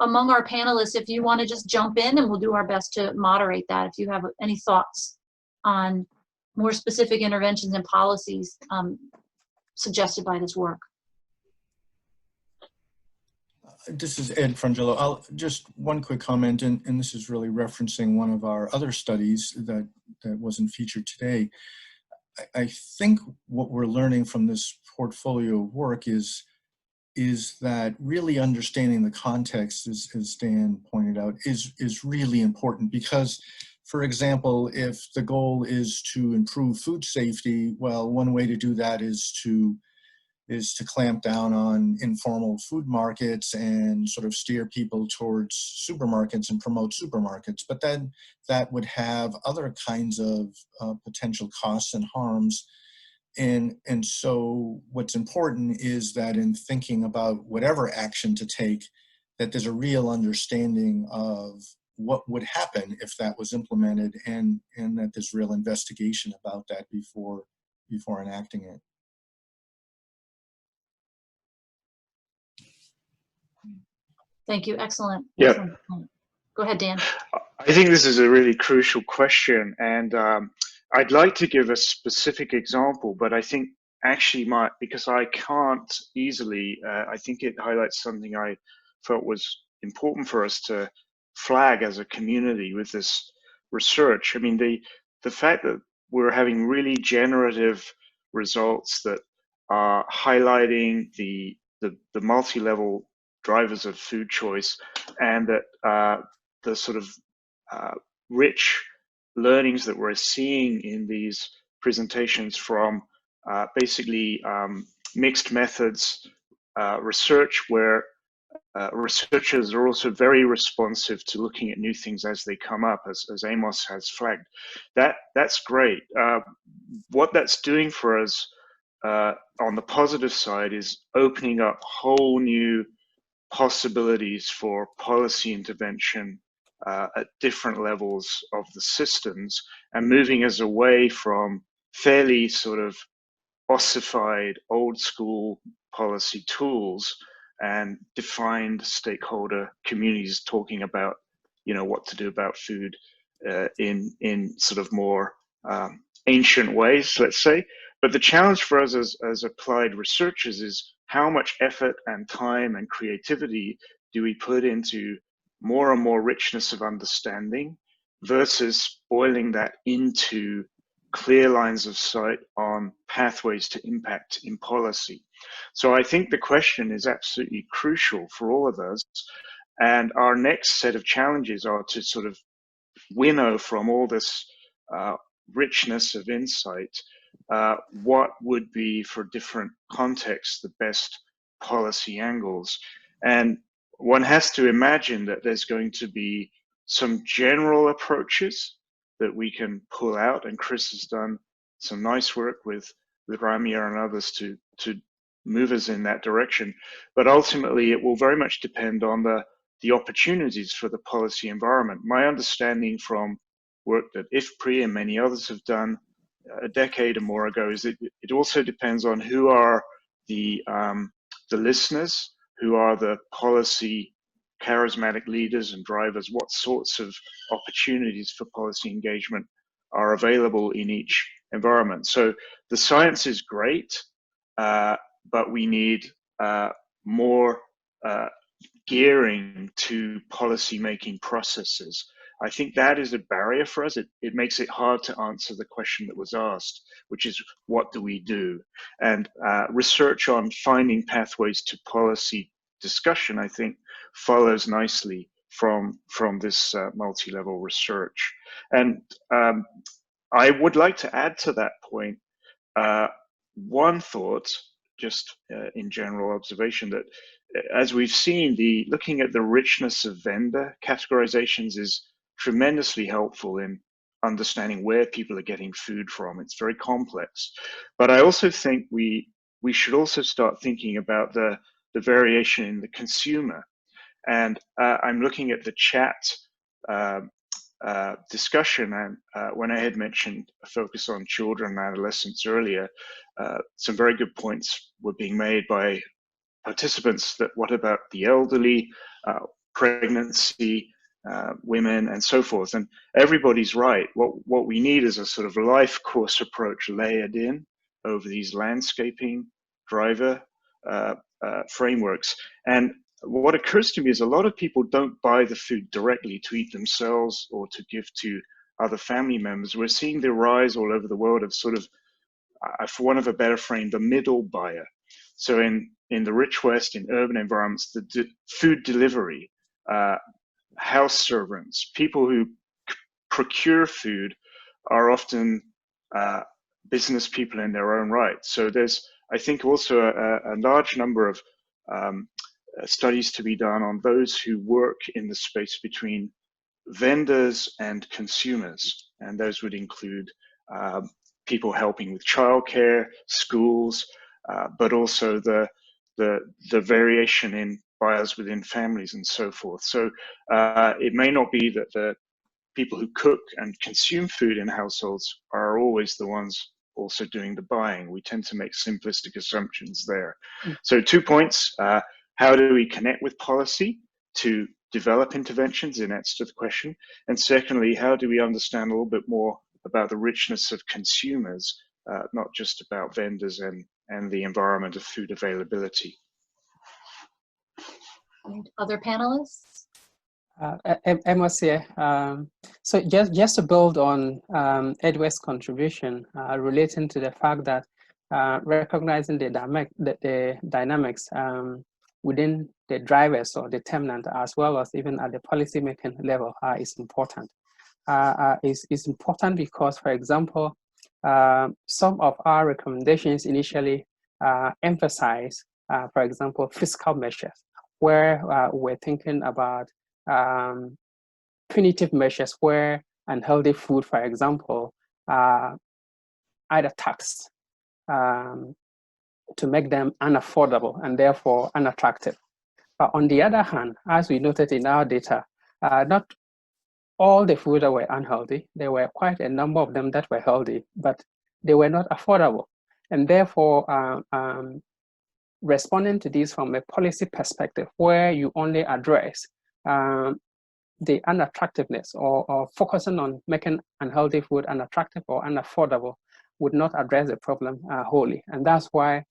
[SPEAKER 2] among our panelists, if you want to just jump in, and we'll do our best to moderate that, if you have any thoughts on more specific interventions and policies suggested by this work.
[SPEAKER 8] This is Ed Frangillo. Just one quick comment, and this is really referencing one of our other studies that wasn't featured today. I think what we're learning from this portfolio of work is that really understanding the context, as Dan pointed out, is really important, because, for example, if the goal is to improve food safety, well, one way to do that is to clamp down on informal food markets and sort of steer people towards supermarkets and promote supermarkets. But then that would have other kinds of potential costs and harms. And so what's important is that in thinking about whatever action to take, that there's a real understanding of what would happen if that was implemented, and that there's real investigation about that before enacting it.
[SPEAKER 2] Thank you. Excellent.
[SPEAKER 9] Yeah.
[SPEAKER 2] Excellent. Go ahead, Dan.
[SPEAKER 9] I think this is a really crucial question, and I'd like to give a specific example, but I think actually because I can't easily, I think it highlights something I felt was important for us to flag as a community with this research. I mean, the fact that we're having really generative results that are highlighting the multi-level drivers of food choice, and that the sort of rich learnings that we're seeing in these presentations from basically mixed methods research, where researchers are also very responsive to looking at new things as they come up, as Amos has flagged. That's great. What that's doing for us on the positive side is opening up whole new possibilities for policy intervention at different levels of the systems, and moving us away from fairly sort of ossified old school policy tools and defined stakeholder communities talking about, you know, what to do about food in sort of more ancient ways, let's say. But the challenge for us as applied researchers is how much effort and time and creativity do we put into more and more richness of understanding versus boiling that into clear lines of sight on pathways to impact in policy. So I think the question is absolutely crucial for all of us. And our next set of challenges are to sort of winnow from all this richness of insight what would be for different contexts the best policy angles. And one has to imagine that there's going to be some general approaches that we can pull out, and Chris has done some nice work with Ramya and others to move us in that direction. But ultimately, it will very much depend on the opportunities for the policy environment. My understanding from work that IFPRI and many others have done a decade or more ago is that it also depends on who are the listeners, who are the policy charismatic leaders and drivers, what sorts of opportunities for policy engagement are available in each environment. So the science is great, but we need more gearing to policy making processes. I think that is a barrier for us. It makes it hard to answer the question that was asked, which is, what do we do? And research on finding pathways to policy discussion, I think, follows nicely from this multi-level research. And I would like to add to that point one thought, just in general observation, that as we've seen, looking at the richness of vendor categorizations is tremendously helpful in understanding where people are getting food from. It's very complex. But I also think we should also start thinking about the variation in the consumer. And I'm looking at the chat discussion, and when I had mentioned a focus on children and adolescents earlier, some very good points were being made by participants that what about the elderly, pregnancy, women, and so forth. And everybody's right. What we need is a sort of life course approach layered in over these landscaping driver frameworks. And what occurs to me is a lot of people don't buy the food directly to eat themselves or to give to other family members. We're seeing the rise all over the world of sort of, for want of a better frame, the middle buyer. So in the rich West, in urban environments, the food delivery, house servants, people who procure food are often business people in their own right. So there's, I think, also a large number of studies to be done on those who work in the space between vendors and consumers. And those would include people helping with childcare, schools, but also the variation in buyers within families and so forth. So it may not be that the people who cook and consume food in households are always the ones also doing the buying. We tend to make simplistic assumptions there. So 2 points. How do we connect with policy to develop interventions in answer to the question? And secondly, how do we understand a little bit more about the richness of consumers, not just about vendors and the environment of food availability?
[SPEAKER 2] And other panelists?
[SPEAKER 6] Amos here. So just to build on Edward's contribution relating to the fact that recognizing the dynamics within the drivers or determinant, as well as even at the policy making level, is important. Is important because, for example, some of our recommendations initially emphasize, for example, fiscal measures, where we're thinking about punitive measures where unhealthy food, for example, either taxed to make them unaffordable and therefore unattractive. But on the other hand, as we noted in our data, not all the food that were unhealthy. There were quite a number of them that were healthy, but they were not affordable. And therefore, responding to these from a policy perspective, where you only address the unattractiveness or focusing on making unhealthy food unattractive or unaffordable, would not address the problem wholly. And that's why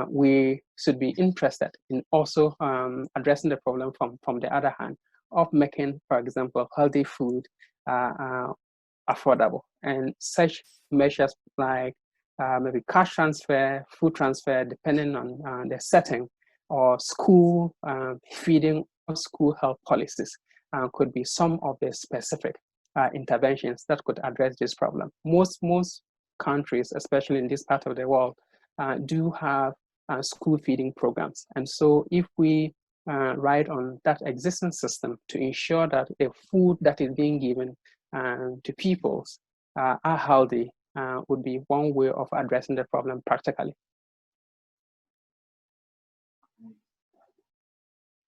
[SPEAKER 6] we should be interested in also addressing the problem from the other hand of making, for example, healthy food affordable. And such measures like maybe cash transfer, food transfer, depending on the setting, or school feeding or school health policies could be some of the specific interventions that could address this problem. Most countries, especially in this part of the world, do have school feeding programs. And so if we ride on that existing system to ensure that the food that is being given to people are healthy, would be one way of addressing the problem practically.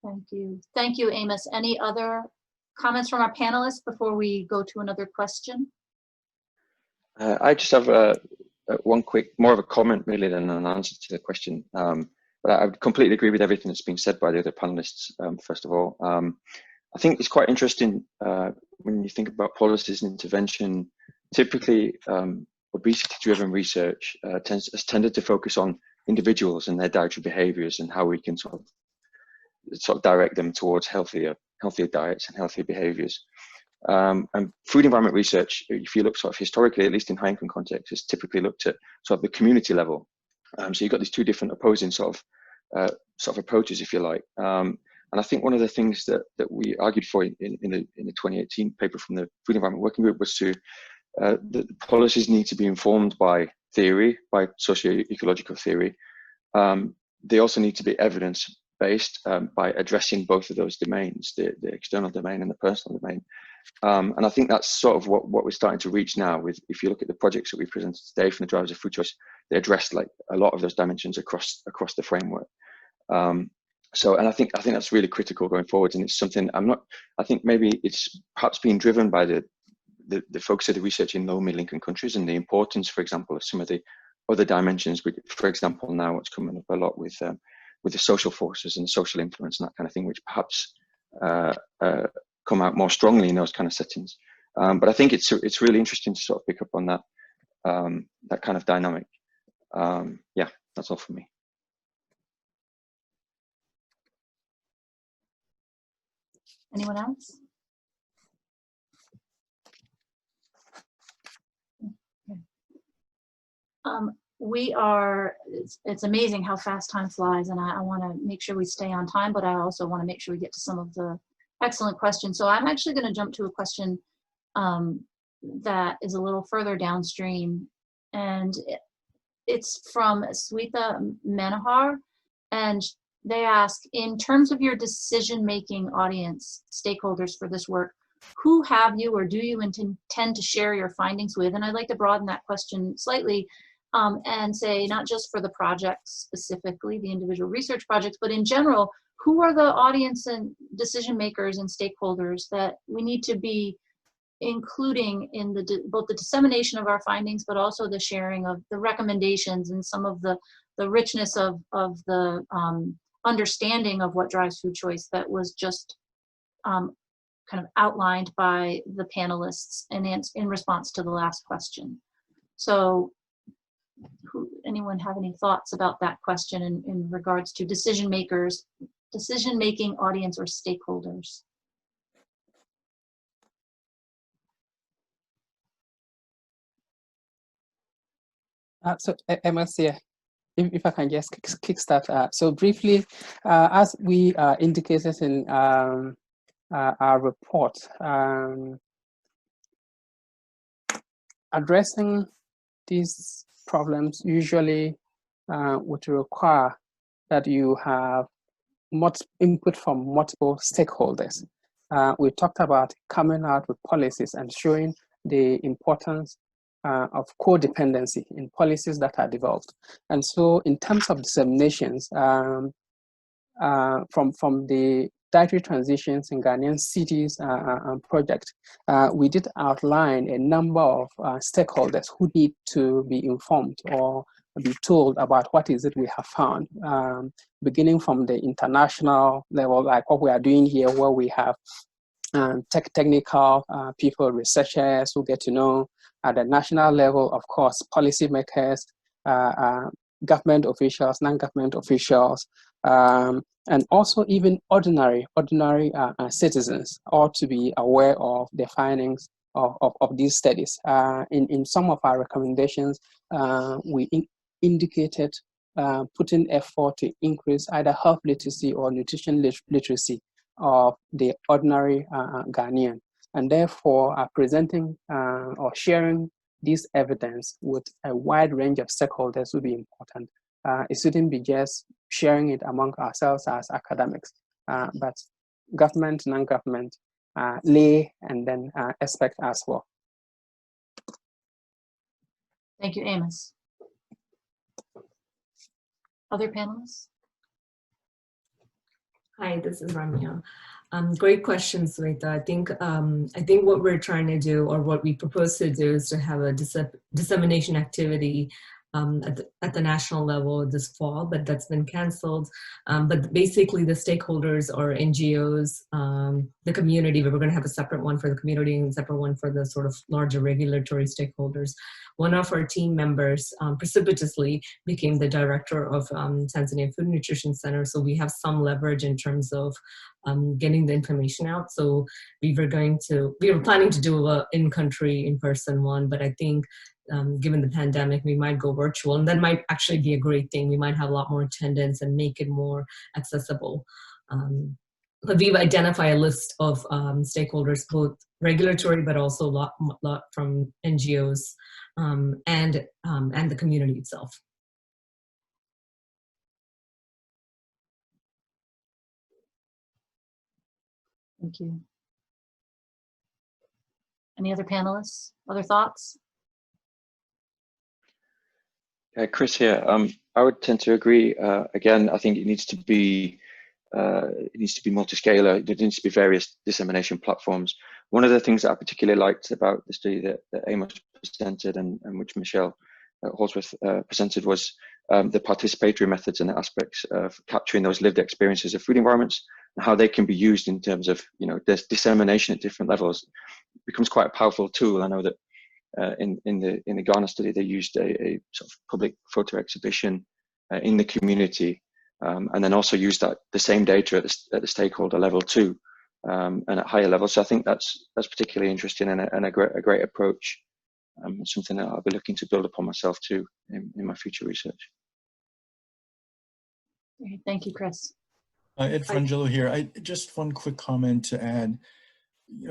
[SPEAKER 2] Thank you. Thank you, Amos. Any other comments from our panelists before we go to another question?
[SPEAKER 7] I just have one quick, more of a comment really than an answer to the question. But I would completely agree with everything that's been said by the other panelists, first of all. I think it's quite interesting when you think about policies and intervention. Typically, obesity-driven research has tended to focus on individuals and their dietary behaviors and how we can sort of direct them towards healthier diets and healthier behaviors. And food environment research, if you look sort of historically, at least in high-income context, has typically looked at sort of the community level. So you've got these two different opposing sort of approaches, if you like. And I think one of the things that we argued for in the 2018 paper from the Food Environment Working Group was to the policies need to be informed by theory, by socio-ecological theory. They also need to be evidence-based by addressing both of those domains, the external domain and the personal domain. And I think that's sort of what we're starting to reach now with, if you look at the projects that we presented today from the drivers of food choice, they address like a lot of those dimensions across the framework. And I think that's really critical going forward. And it's something I think maybe it's perhaps being driven by the focus of the research in low middle income countries and the importance, for example, of some of the other dimensions. For example, now what's coming up a lot with the social forces and social influence and that kind of thing, which perhaps come out more strongly in those kind of settings. But I think it's really interesting to sort of pick up on that kind of dynamic. Yeah, that's all for me.
[SPEAKER 2] Anyone else? It's amazing how fast time flies, and I want to make sure we stay on time, but I also want to make sure we get to some of the excellent questions. So I'm actually going to jump to a question that is a little further downstream, and it's from Swetha Manohar, and they ask, in terms of your decision-making audience, stakeholders for this work, who have you or do you intend to share your findings with? And I'd like to broaden that question slightly and say not just for the projects specifically, the individual research projects, but in general, who are the audience and decision makers and stakeholders that we need to be including in both the dissemination of our findings, but also the sharing of the recommendations and some of the richness of the understanding of what drives food choice that was just kind of outlined by the panelists in response to the last question. So anyone have any thoughts about that question in regards to decision-making audience or stakeholders?
[SPEAKER 6] So Emma, here, if I can just kickstart. So briefly, as we indicated in our report, addressing these problems usually would require that you have input from multiple stakeholders. We talked about coming out with policies and showing the importance of codependency in policies that are developed. And so in terms of disseminations, from the dietary transitions in Ghanaian cities project, we did outline a number of stakeholders who need to be informed or be told about what is it we have found, beginning from the international level, like what we are doing here, where we have technical people, researchers who get to know. At the national level, of course, policymakers, government officials, non-government officials, and also even ordinary citizens ought to be aware of the findings of these studies. In some of our recommendations, we indicated putting effort to increase either health literacy or nutrition literacy of the ordinary Ghanaian, and therefore presenting or sharing this evidence with a wide range of stakeholders will be important. It shouldn't be just sharing it among ourselves as academics, but government, non-government, lay, and then expert as well.
[SPEAKER 2] Thank you, Amos. Other panelists?
[SPEAKER 4] Hi, this is Ramya. Great question, Sweta. I think what we're trying to do, or what we propose to do, is to have a dissemination activity at the national level this fall, but that's been canceled. But basically the stakeholders or NGOs, the community, but we're going to have a separate one for the community and a separate one for the sort of larger regulatory stakeholders. One of our team members precipitously became the director of Tanzania Food Nutrition Center, so we have some leverage in terms of getting the information out. So we were planning to do a in-country, in-person one, but I think given the pandemic, we might go virtual, and that might actually be a great thing. We might have a lot more attendance and make it more accessible. But we've identified a list of stakeholders, both regulatory, but also a lot from NGOs and the community itself.
[SPEAKER 2] Thank you. Any other panelists? Other thoughts?
[SPEAKER 7] Chris here. I would tend to agree. Again, I think it needs to be multi-scalar. There needs to be various dissemination platforms. One of the things that I particularly liked about the study that Amos presented and which Michelle Holsworth presented was the participatory methods and the aspects of capturing those lived experiences of food environments and how they can be used in terms of, this dissemination at different levels. It becomes quite a powerful tool. I know that in the Ghana study, they used a sort of public photo exhibition in the community, and then also used the same data at the stakeholder level too, and at higher levels. So I think that's particularly interesting and a great approach. Something that I'll be looking to build upon myself too in my future research.
[SPEAKER 2] Great. Thank you, Chris.
[SPEAKER 8] Ed Frangillo here. Just one quick comment to add.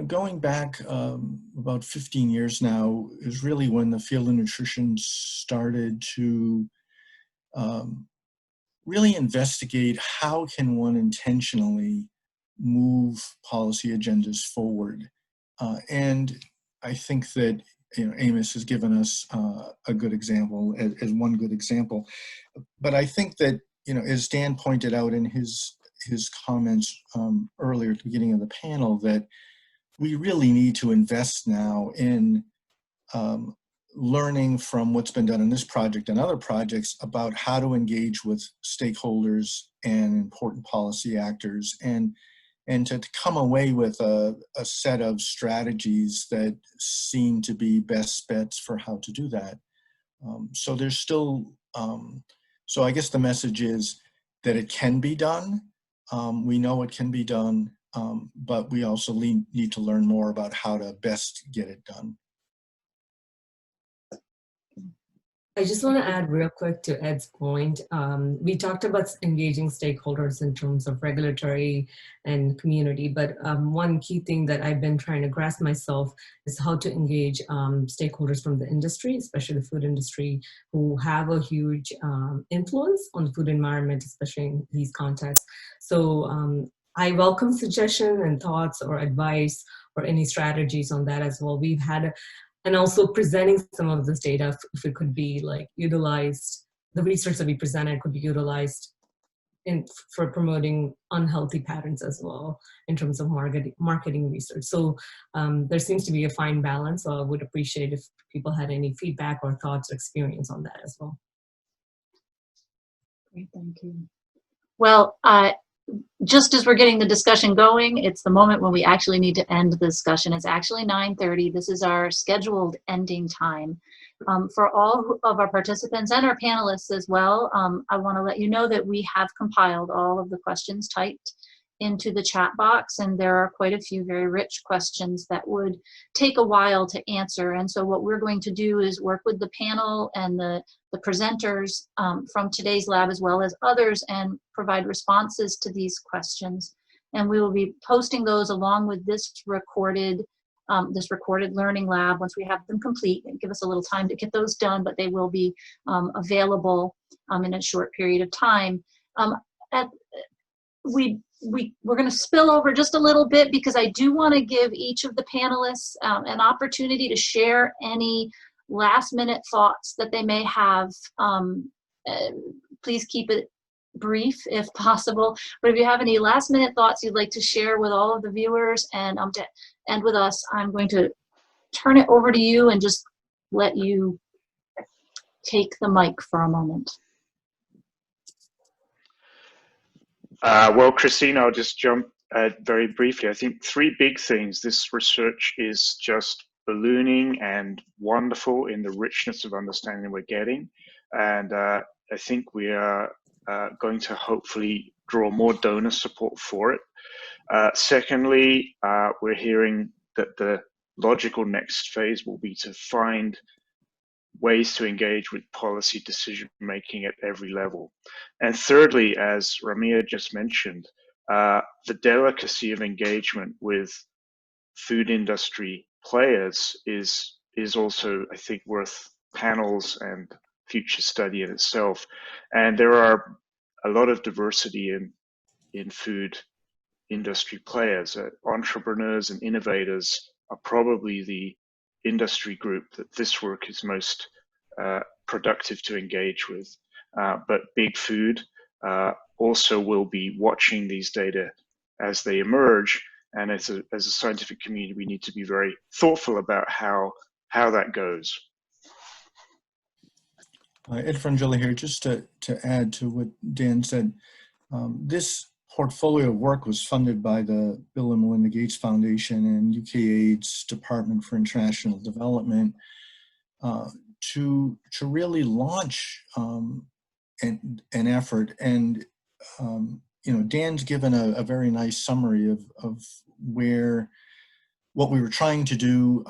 [SPEAKER 8] Going back about 15 years now is really when the field of nutrition started to really investigate how can one intentionally move policy agendas forward. And I think that Amos has given us a good example as one good example. But I think that as Dan pointed out in his comments earlier at the beginning of the panel, that we really need to invest now in learning from what's been done in this project and other projects about how to engage with stakeholders and important policy actors, and and to come away with a set of strategies that seem to be best bets for how to do that. So there's still, so I guess the message is that it can be done. We know it can be done, but we also need to learn more about how to best get it done.
[SPEAKER 4] I just want to add real quick to Ed's point. We talked about engaging stakeholders in terms of regulatory and community, but one key thing that I've been trying to grasp myself is how to engage stakeholders from the industry, especially the food industry, who have a huge influence on the food environment, especially in these contexts. So I welcome suggestions and thoughts or advice or any strategies on that as well. We've had and also presenting some of this data, if it could be like utilized, the research that we presented could be utilized for promoting unhealthy patterns as well in terms of marketing research. So there seems to be a fine balance. So I would appreciate if people had any feedback or thoughts or experience on that as well.
[SPEAKER 3] Great, thank you.
[SPEAKER 2] Well, just as we're getting the discussion going, it's the moment when we actually need to end the discussion. It's actually 9:30. This is our scheduled ending time. For all of our participants and our panelists as well, I want to let you know that we have compiled all of the questions typed into the chat box, and there are quite a few very rich questions that would take a while to answer. And so what we're going to do is work with the panel and the presenters from today's lab as well as others and provide responses to these questions. And we will be posting those along with this recorded learning lab once we have them complete. And give us a little time to get those done, but they will be available in a short period of time. We're going to spill over just a little bit because I do want to give each of the panelists an opportunity to share any last-minute thoughts that they may have. Please keep it brief if possible, but if you have any last-minute thoughts you'd like to share with all of the viewers and with us, I'm going to turn it over to you and just let you take the mic for a moment.
[SPEAKER 9] Well, Christine, I'll just jump very briefly. I think three big things. This research is just ballooning and wonderful in the richness of understanding we're getting. And I think we are going to hopefully draw more donor support for it. Secondly, we're hearing that the logical next phase will be to find ways to engage with policy decision making at every level. And thirdly, as Ramia just mentioned, the delicacy of engagement with food industry players is also, I think, worth panels and future study in itself. And there are a lot of diversity in food industry players. Entrepreneurs and innovators are probably the industry group that this work is most productive to engage with. But big food also will be watching these data as they emerge. And as a scientific community, we need to be very thoughtful about how that goes.
[SPEAKER 8] Ed Frangella here, just to add to what Dan said. This portfolio of work was funded by the Bill and Melinda Gates Foundation and UKAID's Department for International Development to really launch an effort. And Dan's given a very nice summary of what we were trying to do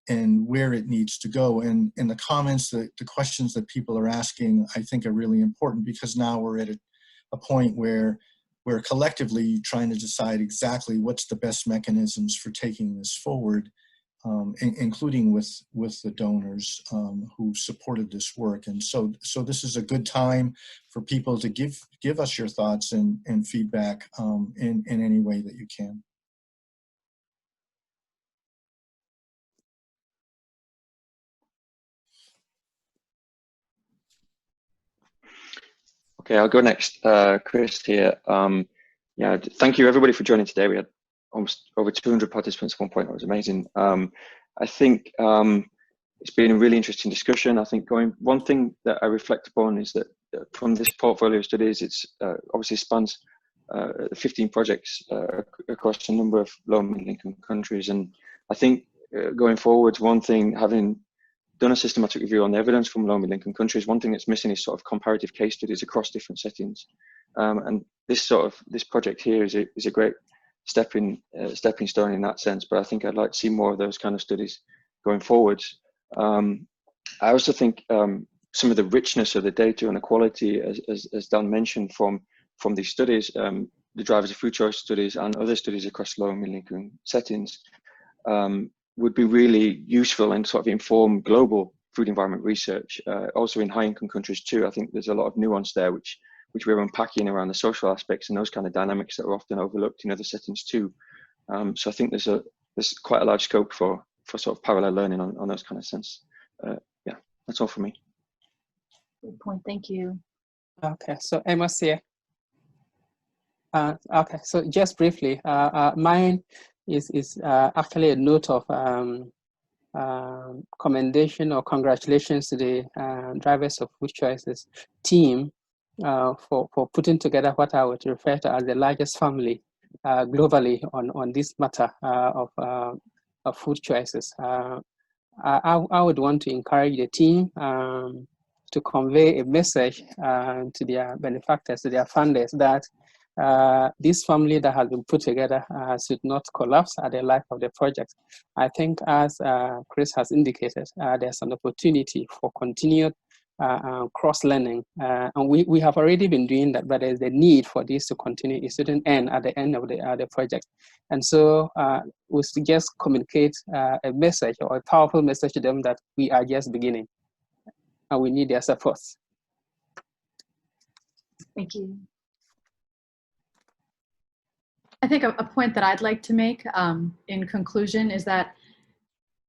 [SPEAKER 8] and where it needs to go. And the comments, the questions that people are asking, I think are really important, because now we're at a point where we're collectively trying to decide exactly what's the best mechanisms for taking this forward, including with the donors who supported this work. And so this is a good time for people to give us your thoughts and feedback in any way that you can.
[SPEAKER 7] Okay, I'll go next. Chris here. Yeah, thank you everybody for joining today. We had almost over 200 participants at one point. That was amazing. I think it's been a really interesting discussion. I think one thing that I reflect upon is that from this portfolio of studies, it's obviously spans 15 projects across a number of low and middle income countries. And I think going forward, one thing, having done a systematic review on the evidence from low and middle income countries, one thing that's missing is sort of comparative case studies across different settings. And this project here is a great stepping stone in that sense. But I think I'd like to see more of those kind of studies going forward. I also think some of the richness of the data and the quality, as Dan mentioned, from these studies, the drivers of food choice studies and other studies across low and middle income settings, would be really useful and sort of inform global food environment research, also in high income countries too. I think there's a lot of nuance there which we're unpacking around the social aspects and those kind of dynamics that are often overlooked in other settings too. So I think there's quite a large scope for sort of parallel learning on those kind of sense. Yeah, that's all for me.
[SPEAKER 2] Good point, thank you.
[SPEAKER 6] Okay, so Amos here. Okay, so just briefly, mine is actually a note of commendation or congratulations to the drivers of food choices team for putting together what I would refer to as the largest family globally on this matter of food choices. I would want to encourage the team to convey a message to their benefactors, to their funders, that this family that has been put together should not collapse at the life of the project. I think, as Chris has indicated, there's an opportunity for continued cross-learning, and we have already been doing that, but there's a need for this to continue. It shouldn't end at the end of the project. And so we should just communicate a message or a powerful message to them that we are just beginning and we need their support.
[SPEAKER 2] Thank you.
[SPEAKER 3] I think a point that I'd like to make in conclusion is that,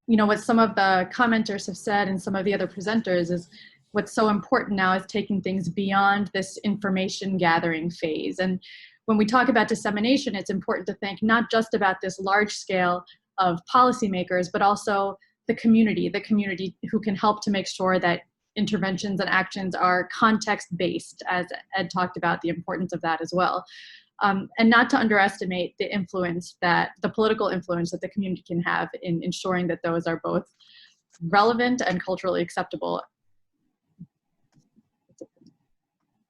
[SPEAKER 3] you know, what some of the commenters have said and some of the other presenters is what's so important now is taking things beyond this information gathering phase. And when we talk about dissemination, it's important to think not just about this large scale of policymakers, but also the community who can help to make sure that interventions and actions are context-based, as Ed talked about the importance of that as well. And not to underestimate the influence the political influence that the community can have in ensuring that those are both relevant and culturally acceptable.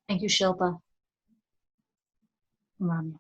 [SPEAKER 2] Thank you, Shilpa. Ramya.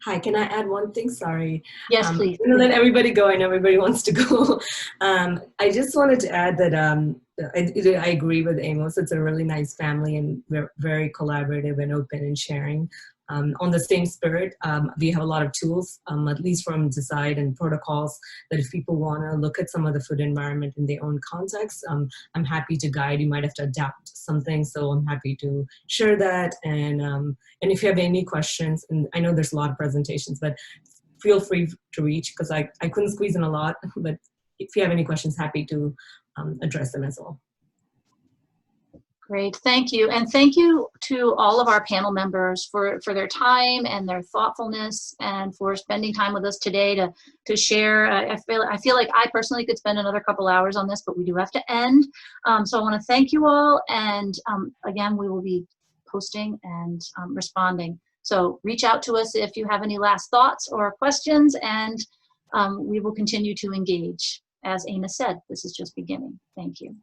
[SPEAKER 4] Hi, can I add one thing? Sorry.
[SPEAKER 2] Yes, please.
[SPEAKER 4] I'm gonna let everybody go. I know everybody wants to go. I just wanted to add that I agree with Amos. It's a really nice family and we're very collaborative and open and sharing. On the same spirit, we have a lot of tools, at least from Decide and protocols, that if people want to look at some of the food environment in their own context, I'm happy to guide. You might have to adapt something, so I'm happy to share that. And if you have any questions, and I know there's a lot of presentations, but feel free to reach, because I couldn't squeeze in a lot, but if you have any questions, happy to address them as well.
[SPEAKER 2] Great, thank you. And thank you to all of our panel members for their time and their thoughtfulness and for spending time with us today to share. I feel like I personally could spend another couple hours on this, but we do have to end. So I want to thank you all. And again, we will be posting and responding. So reach out to us if you have any last thoughts or questions, and we will continue to engage. As Amos said, this is just beginning. Thank you.